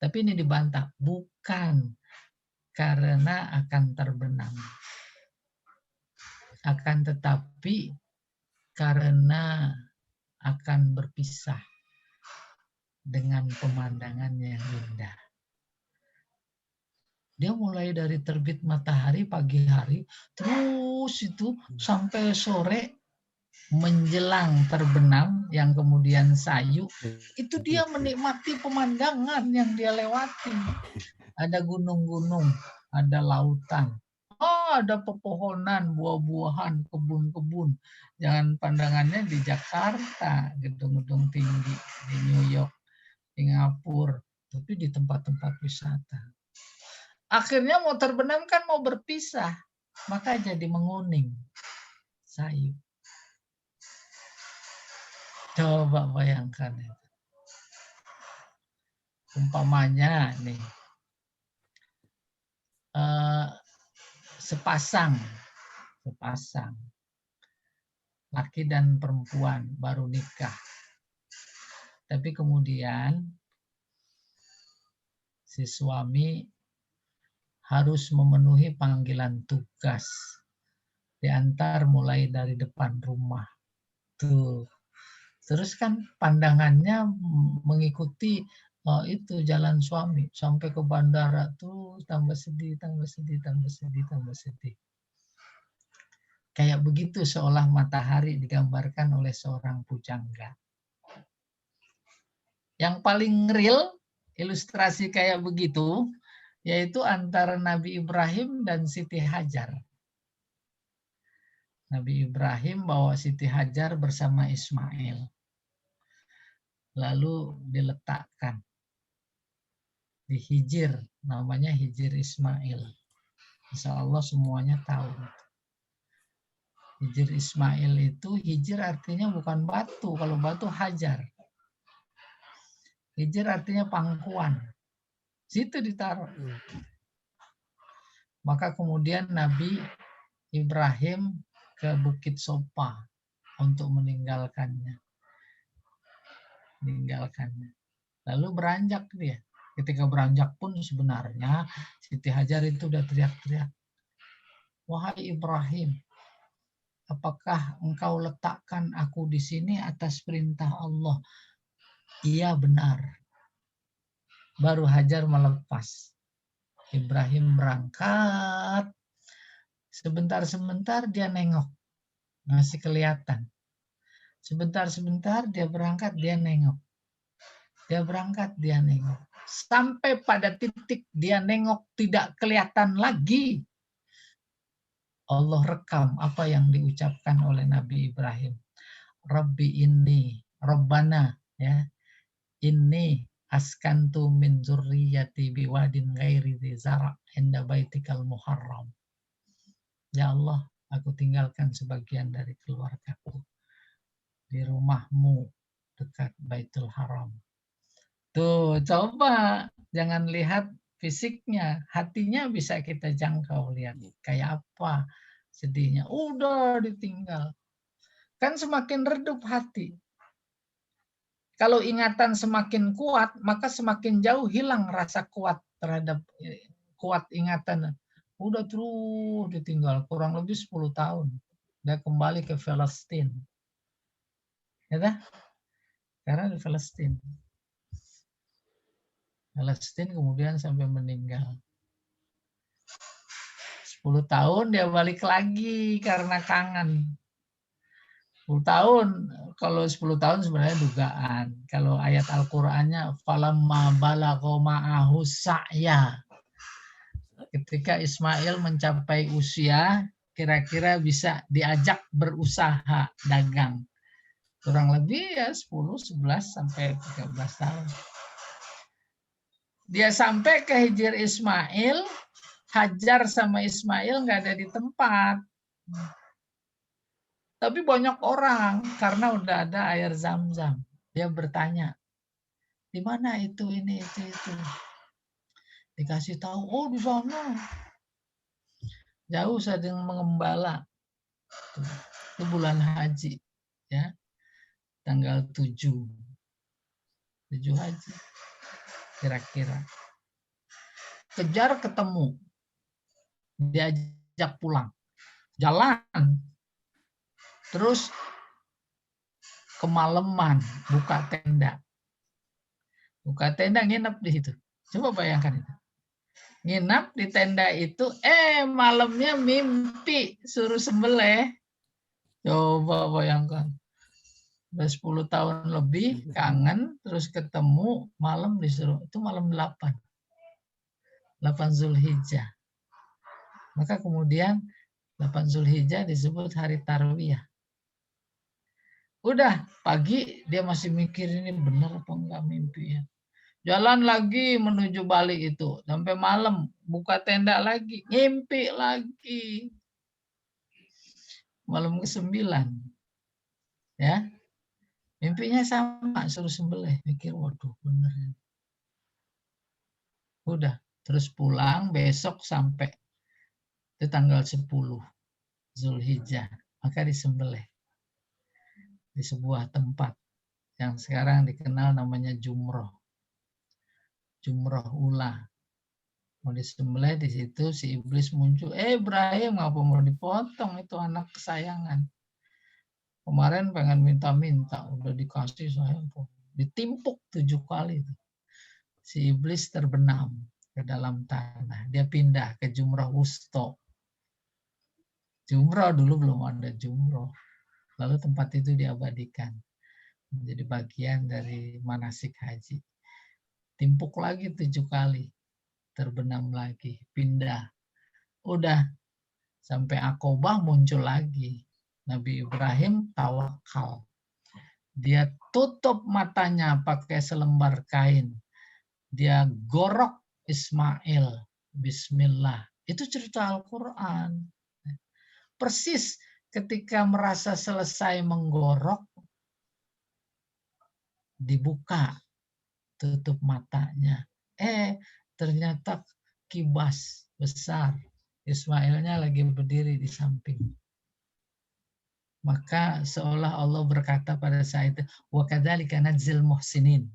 Tapi ini dibantah, bukan karena akan terbenam. Akan tetapi karena akan berpisah dengan pemandangan yang indah. Dia mulai dari terbit matahari pagi hari, terus itu sampai sore menjelang terbenam yang kemudian sayu, itu dia menikmati pemandangan yang dia lewati. Ada gunung-gunung, ada lautan, ada pepohonan, buah-buahan, kebun-kebun. Jangan pandangannya di Jakarta, gedung-gedung tinggi, di New York, Singapura, tapi di tempat-tempat wisata. Akhirnya mau terbenam kan mau berpisah, maka jadi menguning, sayu. Coba bayangkan itu. Umpamanya nih, sepasang laki dan perempuan baru nikah, tapi kemudian si suami harus memenuhi panggilan tugas, diantar mulai dari depan rumah tuh. Terus kan pandangannya mengikuti itu jalan suami sampai ke bandara tuh, tambah sedih. Kayak begitu seolah matahari digambarkan oleh seorang pujangga. Yang paling real ilustrasi kayak begitu yaitu antara Nabi Ibrahim dan Siti Hajar. Nabi Ibrahim bawa Siti Hajar bersama Ismail. Lalu diletakkan di Hijir, namanya Hijir Ismail. Insya Allah semuanya tahu. Hijir Ismail itu, Hijir artinya bukan batu, kalau batu hajar. Hijir artinya pangkuan. Situ ditaruh. Maka kemudian Nabi Ibrahim ke Bukit Sopa untuk meninggalkannya. Lalu beranjak dia. Ketika beranjak pun sebenarnya Siti Hajar itu udah teriak-teriak. Wahai Ibrahim, apakah engkau letakkan aku di sini atas perintah Allah? Iya benar. Baru Hajar melepas. Ibrahim berangkat. Sebentar-sebentar dia nengok. Masih kelihatan. Sebentar-sebentar dia berangkat, dia nengok. Dia berangkat, dia nengok. Sampai pada titik dia nengok tidak kelihatan lagi. Allah rekam apa yang diucapkan oleh Nabi Ibrahim. Rabbi inni, Rabbana, ya. Inni askantu min zurriyati biwadin ghairi dzi zara' inda baitikal muharram. Ya Allah, aku tinggalkan sebagian dari keluargaku di rumahmu dekat Baitul Haram. Tuh, coba jangan lihat fisiknya, hatinya bisa kita jangkau, lihat kayak apa sedihnya. Udah ditinggal. Kan semakin redup hati. Kalau ingatan semakin kuat, maka semakin jauh hilang rasa kuat terhadap kuat ingatan. Udah terus ditinggal kurang lebih 10 tahun. Dia kembali ke Palestina. Ya dah? Karena di Palestina. Kemudian sampai meninggal. 10 tahun dia balik lagi karena kangen. 10 tahun, kalau 10 tahun sebenarnya dugaan. Kalau ayat Al-Qur'annya falamma balagha ma'ahu sa'ya. Ketika Ismail mencapai usia, kira-kira bisa diajak berusaha dagang. Kurang lebih ya 10, 11 sampai 13 tahun. Dia sampai ke Hijr Ismail, Hajar sama Ismail nggak ada di tempat. Tapi banyak orang karena udah ada air Zam-Zam. Dia bertanya, di mana itu, ini, itu. Dikasih tahu, oh di sana. Jauh sedang mengembala. Itu bulan haji. Ya, tanggal 7 haji. Kira-kira. Kejar ketemu. Diajak pulang. Jalan. Terus kemalaman buka tenda. Buka tenda nginep di situ. Coba bayangkan itu. Nginep di tenda itu, malamnya mimpi suruh sembelih. Coba bayangkan. Udah 10 tahun lebih, kangen, terus ketemu, malam disuruh. Itu malam 8 Zulhijjah. Maka kemudian 8 Zulhijjah disebut hari Tarwiyah. Udah, pagi dia masih mikir ini benar apa enggak mimpi ya. Jalan lagi menuju balik itu. Sampai malam, buka tenda lagi. Ngimpi lagi. Malam ke-9. Ya. Mimpinya sama, suruh sembelih. Mikir, waduh bener. Udah, terus pulang besok sampai itu tanggal 10 Zulhijjah. Maka disembelih. Di sebuah tempat yang sekarang dikenal namanya Jumroh. Jumroh Ula. Mau disembelih di situ si iblis muncul. Ibrahim, ngapa mau dipotong, itu anak kesayangan. Kemarin pengen minta-minta, udah dikasih saya. Ditimpuk 7 kali. Si iblis terbenam ke dalam tanah. Dia pindah ke Jumroh Wusto. Jumroh dulu belum ada Jumroh. Lalu tempat itu diabadikan. Menjadi bagian dari manasik haji. Timpuk lagi 7 kali. Terbenam lagi. Pindah. Udah. Sampai Aqobah muncul lagi. Nabi Ibrahim tawakal. Dia tutup matanya pakai selembar kain. Dia gorok Ismail. Bismillah. Itu cerita Al-Quran. Persis ketika merasa selesai menggorok, dibuka, tutup matanya. Ternyata kibas besar. Ismailnya lagi berdiri di samping. Maka seolah Allah berkata pada saat itu, wa kadzalika nadzil muhsinin.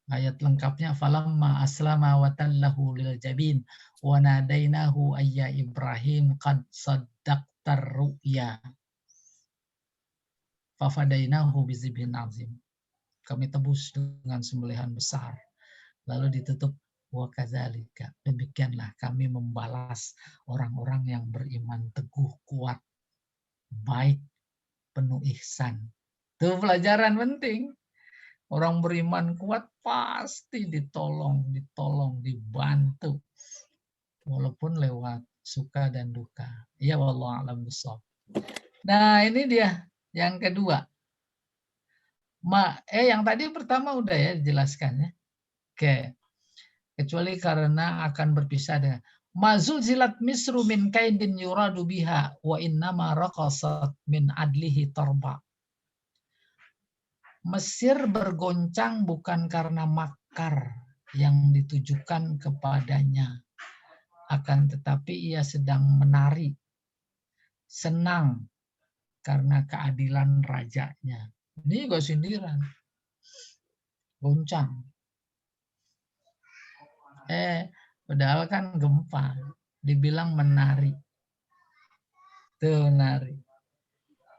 Ayat lengkapnya, falamma aslama wa tallahu lil jabin wa nadainahu ayya Ibrahim qad saddaqtar ru'ya fafadainahu bizibhin azim. Kami tebus dengan sembelihan besar. Lalu ditutup, wa kadzalika. Demikianlah kami membalas orang-orang yang beriman teguh, kuat, baik, penuh ihsan. Itu pelajaran penting. Orang beriman kuat pasti ditolong, dibantu. Walaupun lewat suka dan duka. Ya wallahu a'lam bishawab. Nah, ini dia yang kedua. Yang tadi pertama udah ya dijelaskan ya. Oke. Kecuali karena akan berpisah dengan mazul zilat misru min kaidin yuradu biha wa innama raqasat min adlihi tarba. Mesir bergoncang bukan karena makar yang ditujukan kepadanya. Akan tetapi ia sedang menari. Senang karena keadilan rajanya. Ini gak sindiran. Goncang. Padahal kan gempa. Dibilang menari. Tuh menari.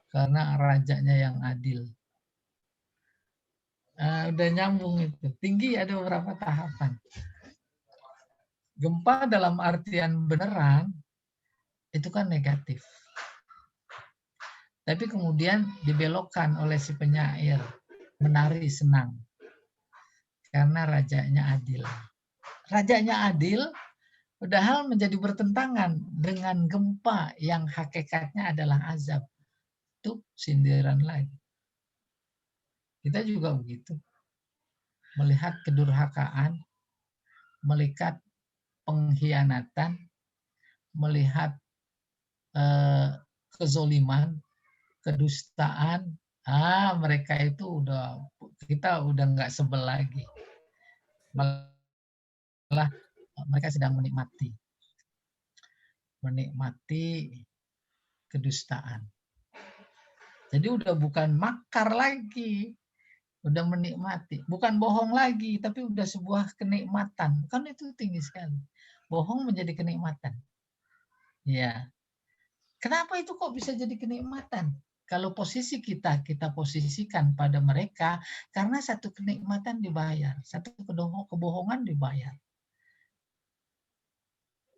Karena rajanya yang adil. Udah nyambung itu. Tinggi ada beberapa tahapan. Gempa dalam artian beneran itu kan negatif. Tapi kemudian dibelokkan oleh si penyair. Menari senang. Karena rajanya adil. Rajanya adil padahal menjadi bertentangan dengan gempa yang hakikatnya adalah azab. Itu sindiran lagi. Kita juga begitu. melihat kedurhakaan, melihat pengkhianatan, melihat kezoliman, kedustaan. Mereka itu kita udah nggak sebel lagi. Malah mereka sedang menikmati kedustaan. Jadi udah bukan makar lagi, udah menikmati, bukan bohong lagi, tapi udah sebuah kenikmatan. Kan itu tinggi sekali. Bohong menjadi kenikmatan. Ya. Kenapa itu kok bisa jadi kenikmatan? Kalau posisi kita posisikan pada mereka, karena satu kenikmatan dibayar, satu kebohongan dibayar.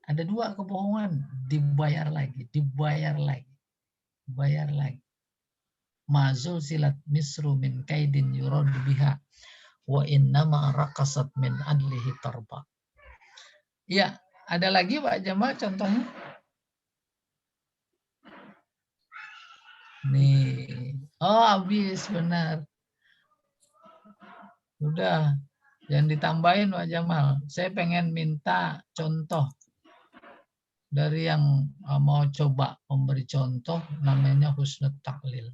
Ada dua kebohongan dibayar lagi. Mazul silat misru min kaidin yurad biha wa innama raqasat min adlihi tarba. Ya, ada lagi Pak Jamal contohnya? Nih. Habis benar. Udah, jangan ditambahin Pak Jamal. Saya pengen minta contoh dari yang mau coba memberi contoh, namanya husnul taklil.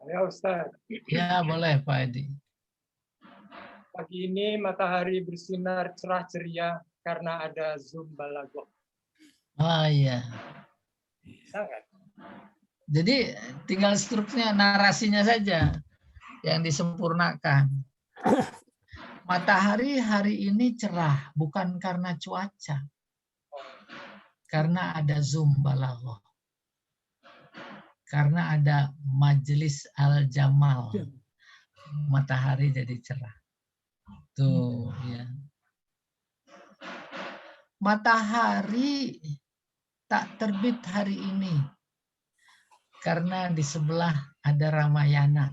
Saya Ustaz. Ya boleh Pak Edi. Pagi ini matahari bersinar cerah ceria karena ada Zoom balaghah. Iya. Sangat. Jadi tinggal strukturnya, narasinya saja yang disempurnakan. Matahari hari ini cerah bukan karena cuaca. Karena ada Zoom balaghah. Karena ada majelis al-jamal. Matahari jadi cerah. Tuh, ya. Matahari tak terbit hari ini karena di sebelah ada Ramayana.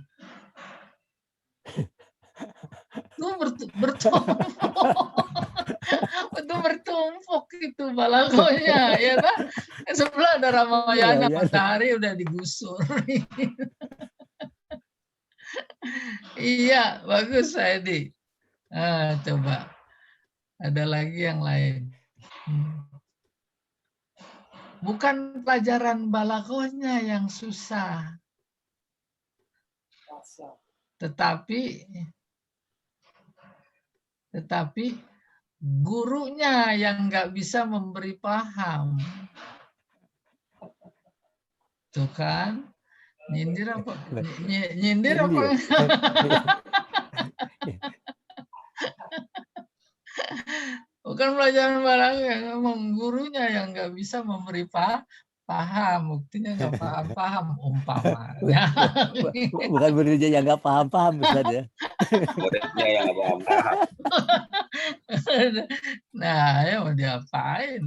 Itu bertumpuk itu balaghahnya, ya kan? Sebelah ada Ramayana, matahari udah digusur. Iya, bagus Edi. Coba ada lagi yang lain. Bukan pelajaran balaghahnya yang susah, tetapi gurunya yang nggak bisa memberi paham. Tuh kan, nyindir apa? Nyindir apa? Bukan pelajaran balaghah, memang gurunya yang nggak bisa memberi paham, buktinya nggak paham umpamanya. Bukan muridnya yang nggak paham Ustaz ya. Muridnya yang nggak paham. Nah, ya mau diapain?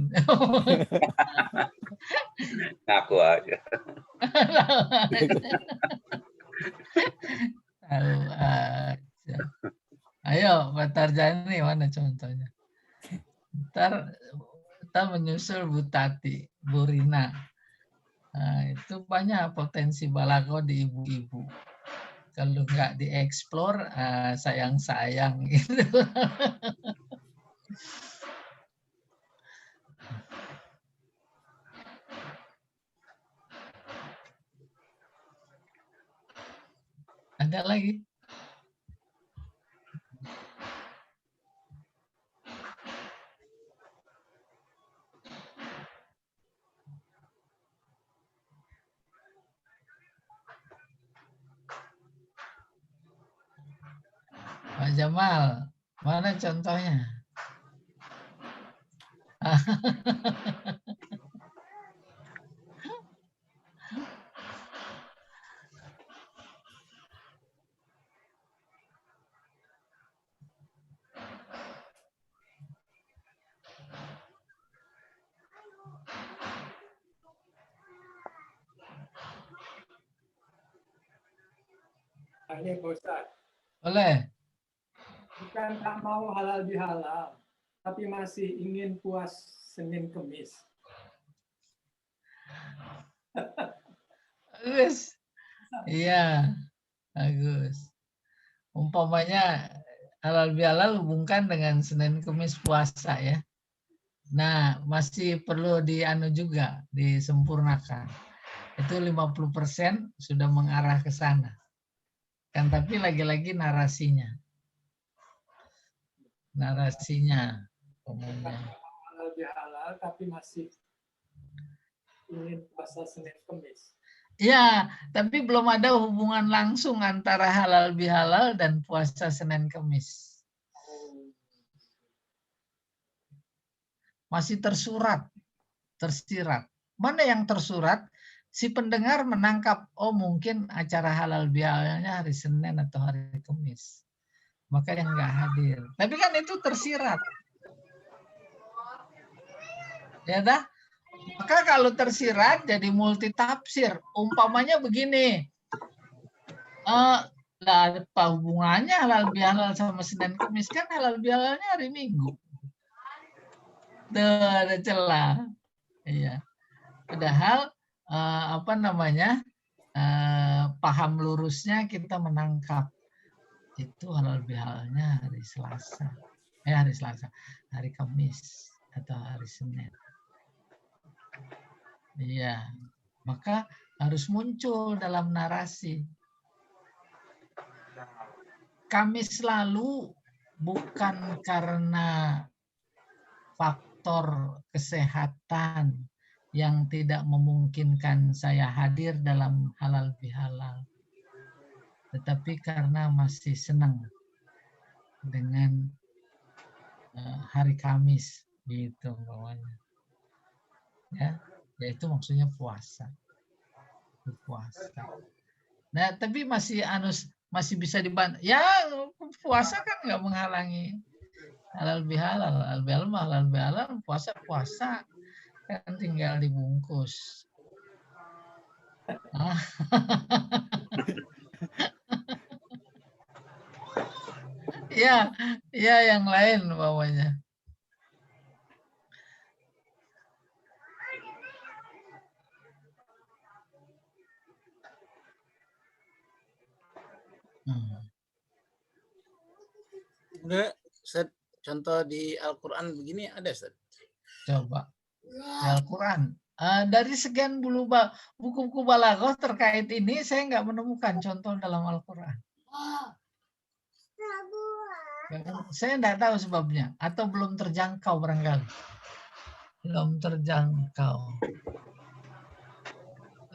Ngaku aja. Tahu aja. Ayo, Pak Tarjani, mana contohnya? Ntar menyusul Bu Tati, Bu Rina. Nah, itu banyak potensi balaghah di ibu-ibu. Kalau nggak dieksplor, sayang-sayang gitu. Ada lagi? Pak Jamal, mana contohnya? Ini Ustaz. Boleh. Bukan tak mau halal bihalal, tapi masih ingin puas Senin Kemis. Bagus. Iya, bagus. Umpamanya halal bihalal hubungkan dengan Senin Kemis puasa ya. Nah, masih perlu juga, disempurnakan. Itu 50% sudah mengarah ke sana. Kan tapi lagi-lagi narasinya. Umpamanya. Halal bihalal tapi masih ingin puasa Senin Kemis. Ya, tapi belum ada hubungan langsung antara halal bihalal dan puasa Senin Kemis. Masih tersirat. Mana yang tersurat? Si pendengar menangkap, oh mungkin acara halal bihalalnya hari Senin atau hari Kamis. Maka yang nggak hadir. Tapi kan itu tersirat. Ya dah. Maka kalau tersirat jadi multi tafsir. Umpamanya begini. Apa hubungannya halal bihalal sama Senin Kamis? Kan halal bihalalnya hari Minggu. Ada celah. Iya. Padahal paham lurusnya kita menangkap itu halal bihalalnya hari Selasa. Hari Kamis atau hari Senin. Iya. Maka harus muncul dalam narasi. Kamis lalu bukan karena faktor kesehatan yang tidak memungkinkan saya hadir dalam halal bihalal. Tetapi karena masih senang dengan hari Kamis gitu bawahnya. Ya, yaitu maksudnya puasa. Nah, tapi masih bisa dibantu. Ya, puasa kan nggak menghalangi halal bihalal. Halal bihalal, puasa kan tinggal dibungkus. Ya, yang lain bawahnya. Enggak, Ustaz, contoh di Al-Quran begini ada, Ustaz? Coba. Di Al-Quran. Dari sekian buku-buku balaghah terkait ini, saya nggak menemukan contoh dalam Al-Quran. Saya nggak tahu sebabnya. Atau belum terjangkau barangkali. Belum terjangkau.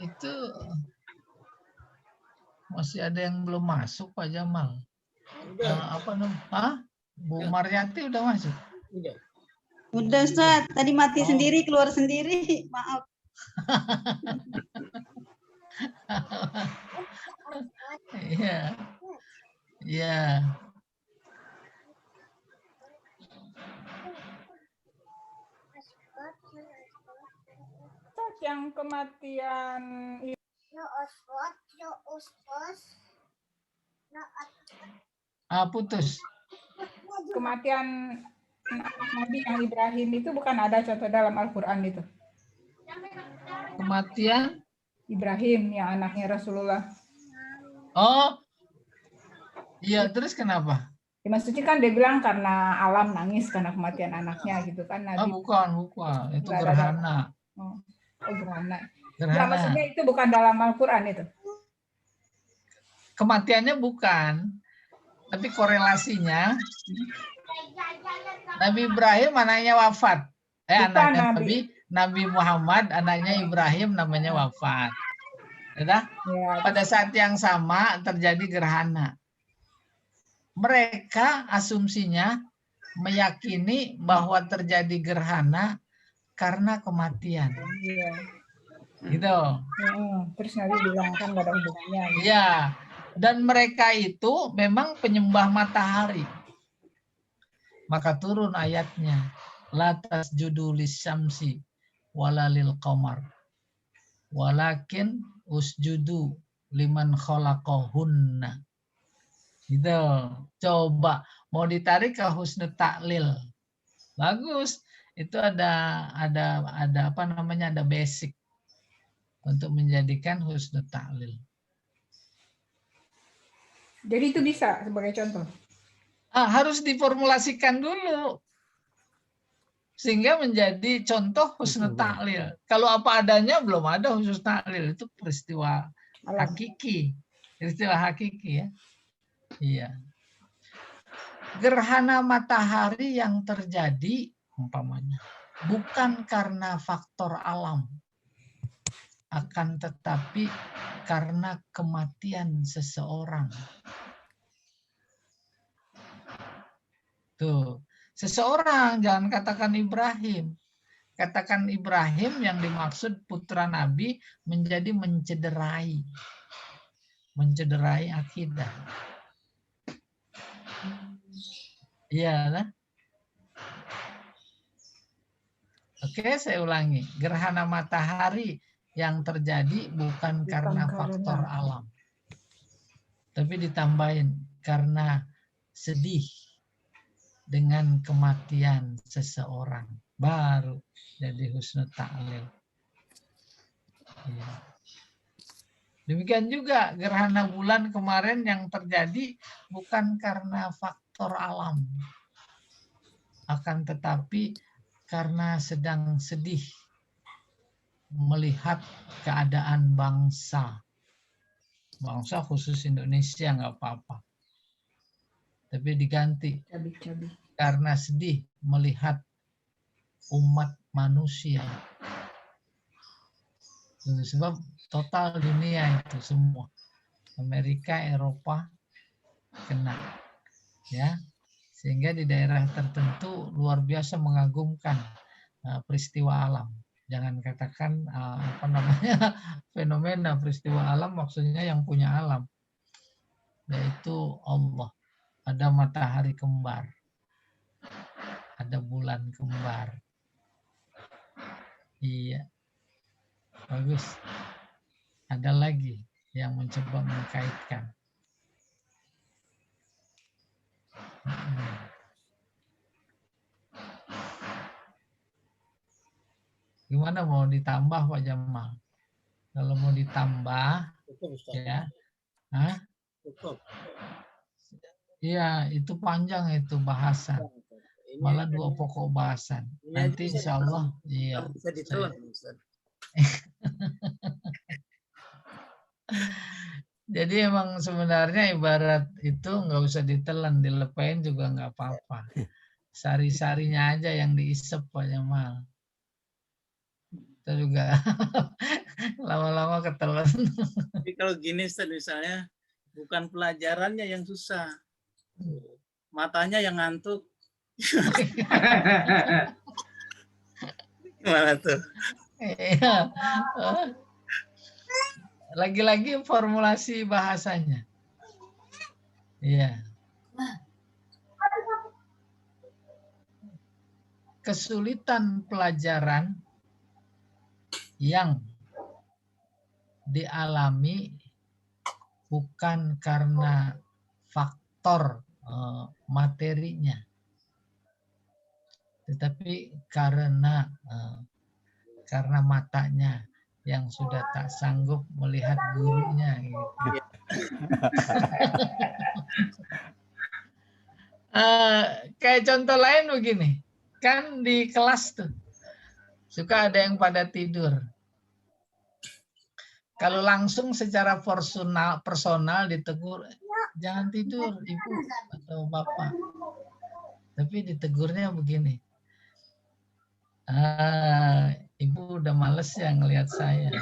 Itu masih ada yang belum masuk, Pak Jamal. Bu Maryati udah masuk? Udah Ustaz, tadi mati sendiri, keluar sendiri. Maaf. Iya. Yang kematian Putus. Kematian Nabi yang Ibrahim itu bukan ada contoh dalam Al-Quran itu. Kematian Ibrahim yang anaknya Rasulullah. Oh, iya, terus kenapa? Ya, maksudnya kan dia bilang karena alam nangis karena kematian anaknya gitu kan. Nabi. Bukan. Itu gerhana. Gerhana. Ya, maksudnya itu bukan dalam Al-Quran itu. Kematiannya bukan. Tapi korelasinya Nabi Ibrahim anaknya wafat. Nabi Muhammad anaknya Ibrahim namanya wafat. Ya. Pada saat yang sama terjadi gerhana. Mereka asumsinya meyakini bahwa terjadi gerhana karena kematian. Iya. Gitu. Terus Nabi bilang kan gak ada hubungannya. Iya. Dan mereka itu memang penyembah matahari. Maka turun ayatnya. La tasjudu lisyamsi wala lil qamar. Walakin usjudu liman khalaqahunna. Gitu. Coba mau ditarik ke husnul ta'lil. Bagus. Itu ada ada basic untuk menjadikan husnul ta'lil. Jadi itu bisa sebagai contoh. Harus diformulasikan dulu sehingga menjadi contoh husnul taklil. Kalau apa adanya belum ada husnul taklil, itu peristiwa hakiki, ya. Iya. Gerhana matahari yang terjadi umpamanya bukan karena faktor alam, akan tetapi karena kematian seseorang. Tuh, seseorang, jangan katakan Ibrahim. Katakan Ibrahim yang dimaksud putra Nabi menjadi mencederai akidah. Iya lah. Oke, saya ulangi. Gerhana matahari yang terjadi bukan karena faktor alam. Tapi ditambahin karena sedih dengan kematian seseorang. Baru jadi husnul ta'lil. Ya. Demikian juga gerhana bulan kemarin yang terjadi bukan karena faktor alam. Akan tetapi karena sedang sedih melihat keadaan bangsa. Bangsa khusus Indonesia nggak apa-apa. Tapi diganti karena sedih melihat umat manusia. Sebab total dunia itu semua. Amerika, Eropa kena. Ya. Sehingga di daerah tertentu luar biasa mengagumkan peristiwa alam. Jangan katakan fenomena peristiwa alam, maksudnya yang punya alam. Yaitu Allah. Ada matahari kembar. Ada bulan kembar. Iya. Bagus. Ada lagi yang mencoba mengkaitkan. Gimana mau ditambah Pak Jamal? Kalau mau ditambah, ya, iya itu panjang itu bahasan. Malah 2 pokok bahasan. Nanti insya Allah, iya. Bisa ditelan, Jadi emang sebenarnya ibarat itu nggak usah ditelan, dilepain juga nggak apa-apa. Sari-sarinya aja yang diisep Pak Jamal. Itu juga lama-lama ketelan. Tapi kalau gini Ustaz, misalnya bukan pelajarannya yang susah, matanya yang ngantuk. Gimana tuh? Iya. Lagi-lagi formulasi bahasanya. Iya. Kesulitan pelajaran yang dialami bukan karena faktor materinya, tetapi karena matanya yang sudah tak sanggup melihat gurunya. Gitu. Kayak contoh lain begini, kan di kelas tuh suka ada yang pada tidur. Kalau langsung secara personal ditegur, jangan tidur ibu atau bapak. Tapi ditegurnya begini, ibu udah males ya ngelihat saya.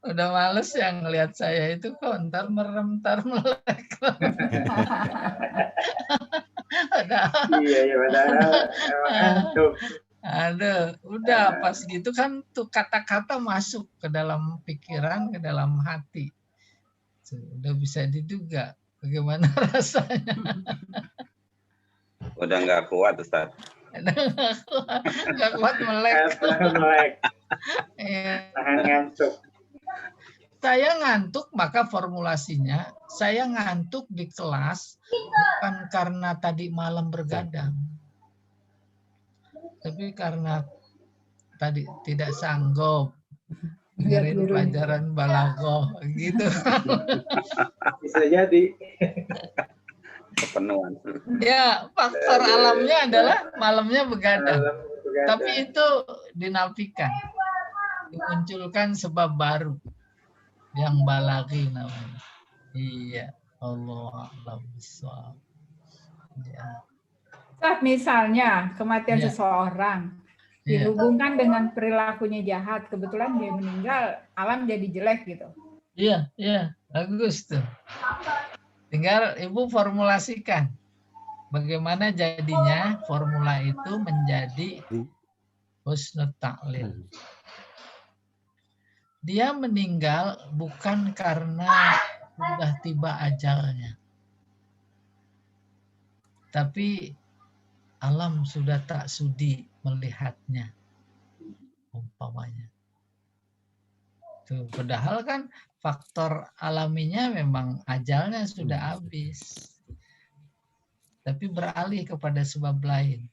Udah males ya ngelihat saya itu kok ntar merem, ntar melek. Iya, padahal ngantuk. Aduh, udah pas gitu kan tuh kata-kata masuk ke dalam pikiran, ke dalam hati. Udah bisa diduga bagaimana rasanya. Udah nggak kuat Ustaz. Nggak kuat melek. Tahan ngantuk. Saya ngantuk, maka formulasinya saya ngantuk di kelas bukan karena tadi malam bergadang, tapi karena tadi tidak sanggup dengerin birunya. pelajaran balaghah gitu. Bisa jadi. Kepenuhan. Ya, faktor alamnya adalah malamnya begadang. Malam begadang. Tapi itu dinafikan. Dimunculkan sebab baru yang balaghi namanya. Iya, Allah a'lam bishawab. Ya. Saat misalnya kematian Iya. seseorang Iya. dihubungkan dengan perilakunya jahat, kebetulan dia meninggal, alam jadi jelek gitu. Iya, iya, bagus tuh. Tinggal Ibu formulasikan bagaimana jadinya formula itu menjadi husnul ta'lil. Dia meninggal bukan karena sudah tiba ajalnya. Tapi alam sudah tak sudi melihatnya. Umpamanya. Tuh, padahal kan faktor alaminya memang ajalnya sudah habis. Tapi beralih kepada sebab lain.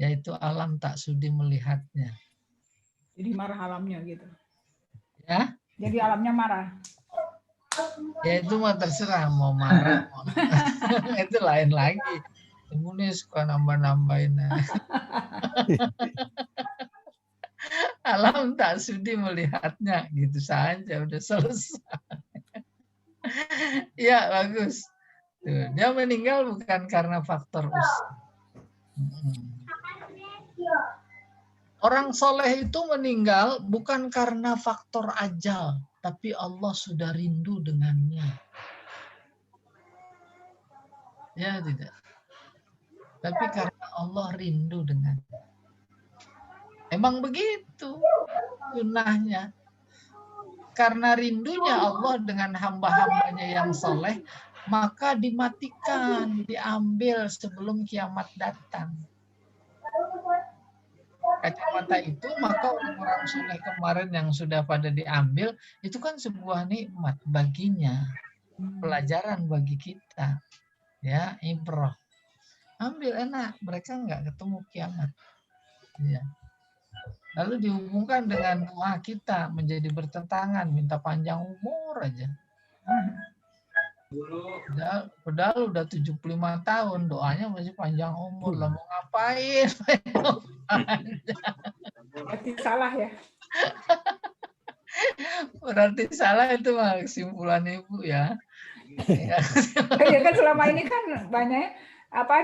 Yaitu alam tak sudi melihatnya. Jadi marah alamnya gitu. Ya, Jadi alamnya marah. ya itu mah terserah mau marah. Itu lain lagi. Kemudian suka nambah-nambahin. Alam tak sudi melihatnya. Gitu saja, udah selesai. Ya, bagus. Tuh, dia meninggal bukan karena faktor usia. Orang soleh itu meninggal bukan karena faktor ajal, tapi Allah sudah rindu dengannya. Ya tidak. Tapi karena Allah rindu dengannya. Emang begitu sunnahnya. Karena rindunya Allah dengan hamba-hambanya yang soleh, maka dimatikan, diambil sebelum kiamat datang. Kacamata itu, maka orang-orang soleh kemarin yang sudah pada diambil, itu kan sebuah nikmat baginya, pelajaran bagi kita, ya, ibrah. Ambil enak, mereka nggak ketemu kiamat. Ya. Lalu dihubungkan dengan doa kita menjadi bertentangan, minta panjang umur aja. Padahal udah 75 tahun, doanya masih panjang umur. Lah mau ngapain? Berarti salah ya. Berarti salah itu mah kesimpulan Ibu ya. Ya kan selama ini kan banyak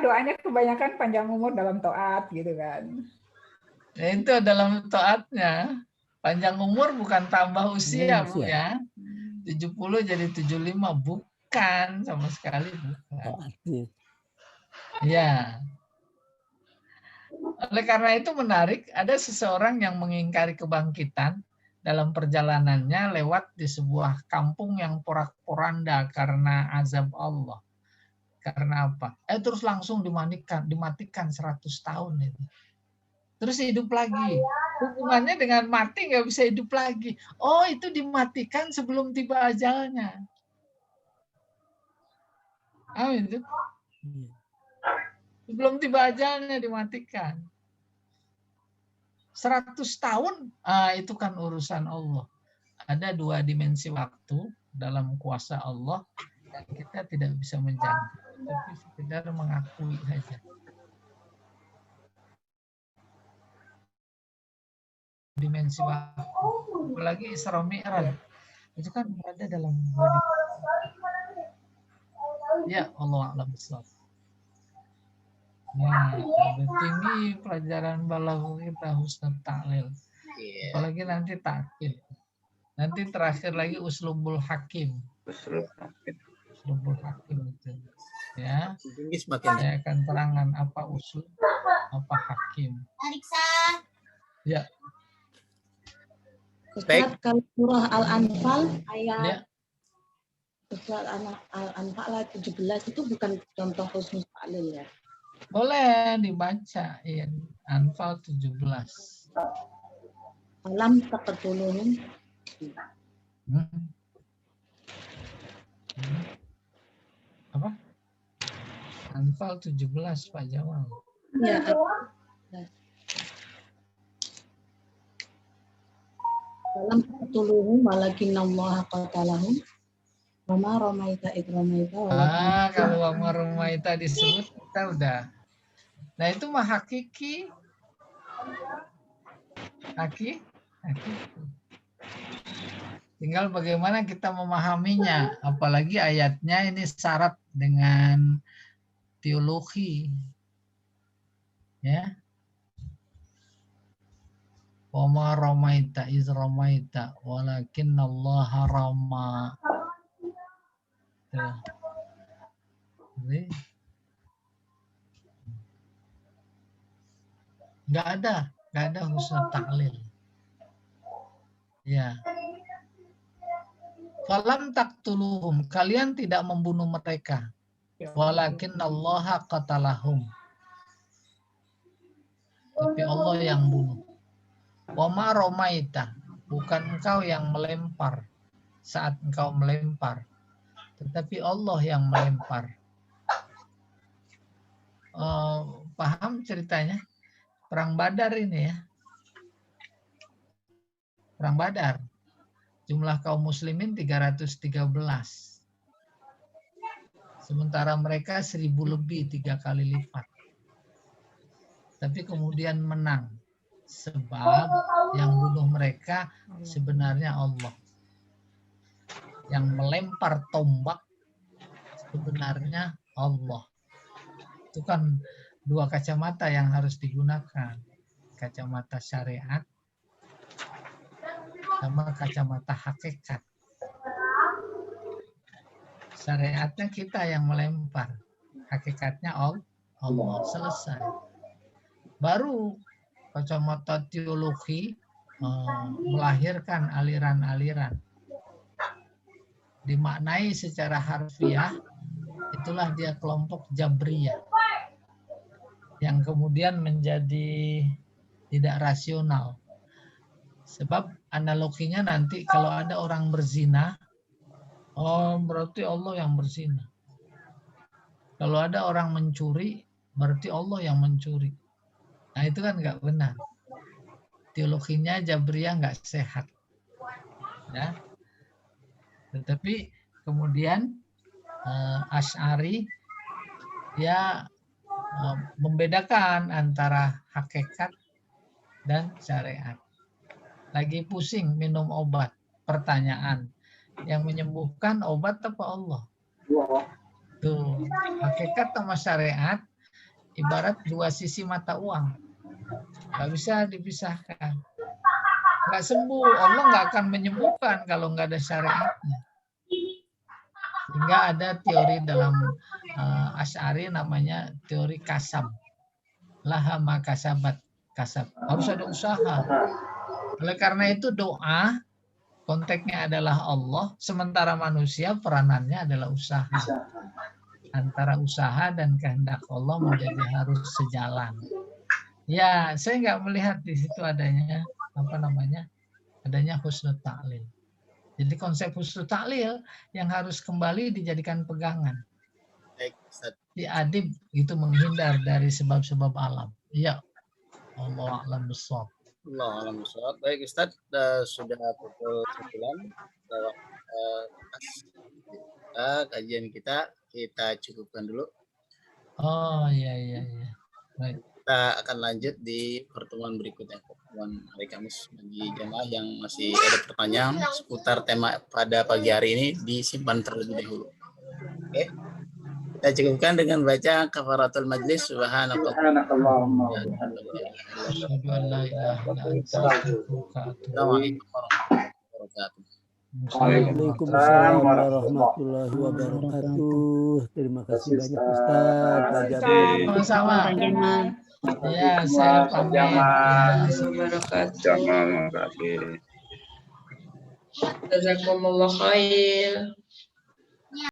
doanya kebanyakan panjang umur dalam taat gitu kan. Ya, itu dalam taatnya. Panjang umur bukan tambah usia, Bu ya. 70 jadi 75 bukan sama sekali bukan. Ya. Oleh karena itu menarik, ada seseorang yang mengingkari kebangkitan dalam perjalanannya lewat di sebuah kampung yang porak-poranda karena azab Allah. Karena apa? Terus langsung dimatikan 100 tahun itu. Terus hidup lagi. Hubungannya dengan mati nggak bisa hidup lagi. Oh, itu dimatikan sebelum tiba ajalnya. Amin. Sebelum tiba ajalnya dimatikan. 100 tahun, itu kan urusan Allah. Ada 2 dimensi waktu dalam kuasa Allah dan kita tidak bisa menjangkau, tapi sekedar mengakui saja. Dimensi waktu, apalagi Isra Mi'raj, itu kan berada dalam 2 dimensi. Ya, Allah a'lam bishawab. Nah, lebih tinggi pelajaran balaghah kita husnul ta'lil. Apalagi nanti takkil. Nanti terakhir lagi uslubul hakim. Uslubul hakim itu. Ya. Saya akan terangkan apa uslub, apa hakim. Ya. Ustaz, kalau surah Al-Anfal ayat Al-Anfal ayat 17 itu bukan contoh husnul ta'lil ya? Boleh dibaca, ya. Anfal 17. Alam taqatulun. Apa? Anfal 17 Pak Jamal. Ya. Dalam tuluhum walakinallaha qatalahum. Wama romaita id romaita Kalau wama romaita disebut kita udah. Nah itu mah hakiki. Hakiki. Tinggal bagaimana kita memahaminya. Apalagi ayatnya ini syarat dengan teologi. Ya. Wama romaita iz romaita walakinallaha rama. Nggak ada husnul taklil. Ya. Falam taqtuluhum, kalian tidak membunuh mereka. Walakinallaha qatalahum. Tapi Allah yang bunuh. Wama romaita, bukan engkau yang melempar saat engkau melempar. Tetapi Allah yang melempar. Paham ceritanya? Perang Badar ini ya. Perang Badar. Jumlah kaum muslimin 313. Sementara mereka 1000 lebih, 3 kali lipat. Tapi kemudian menang. Sebab yang bunuh mereka sebenarnya Allah. Yang melempar tombak sebenarnya Allah. Itu kan 2 kacamata yang harus digunakan. Kacamata syariat sama kacamata hakikat. Syariatnya kita yang melempar. Hakikatnya Allah. Selesai. Baru kacamata teologi melahirkan aliran-aliran. Dimaknai secara harfiah, itulah dia kelompok Jabriyah yang kemudian menjadi tidak rasional. Sebab analoginya nanti kalau ada orang berzina, berarti Allah yang berzina. Kalau ada orang mencuri, berarti Allah yang mencuri. Nah itu kan nggak benar. Teologinya Jabriyah nggak sehat. Ya. Tetapi kemudian Asy'ari dia membedakan antara hakikat dan syariat. Lagi pusing minum obat. Pertanyaan, yang menyembuhkan obat apa Allah? Tuh, hakikat sama syariat ibarat 2 sisi mata uang. Nggak bisa dipisahkan. Nggak sembuh, Allah nggak akan menyembuhkan kalau nggak ada syariatnya. Sehingga ada teori dalam Asy'ari namanya teori kasab. Laha ma kasabat kasab. Harus ada usaha. Oleh karena itu doa konteksnya adalah Allah, sementara manusia peranannya adalah usaha. Antara usaha dan kehendak Allah menjadi harus sejalan. Ya, saya nggak melihat di situ adanya adanya husnul ta'lil. Jadi konsep husnul ta'lil yang harus kembali dijadikan pegangan. Di adib itu menghindar dari sebab-sebab alam. Iya. Allah a'lam bishawab. Allah a'lam bishawab. Baik Ustaz, sudah pukul 9. Kajian kita cukupkan dulu. Oh iya. Baik. Kita akan lanjut di pertemuan berikutnya, pertemuan hari Kamis. Bagi jemaah yang masih ada pertanyaan seputar tema pada pagi hari ini, disimpan terlebih dahulu. Oke. Kita cukupkan dengan baca kafaratul majlis. Subhanakallahumma wa bihamdika. Assalamualaikum warahmatullahi wabarakatuh. Waalaikumsalam warahmatullahi wabarakatuh. Terima kasih banyak Ustaz. Sama-sama. Ya, saya pamit. Terima kasih. Jazakumullah khair.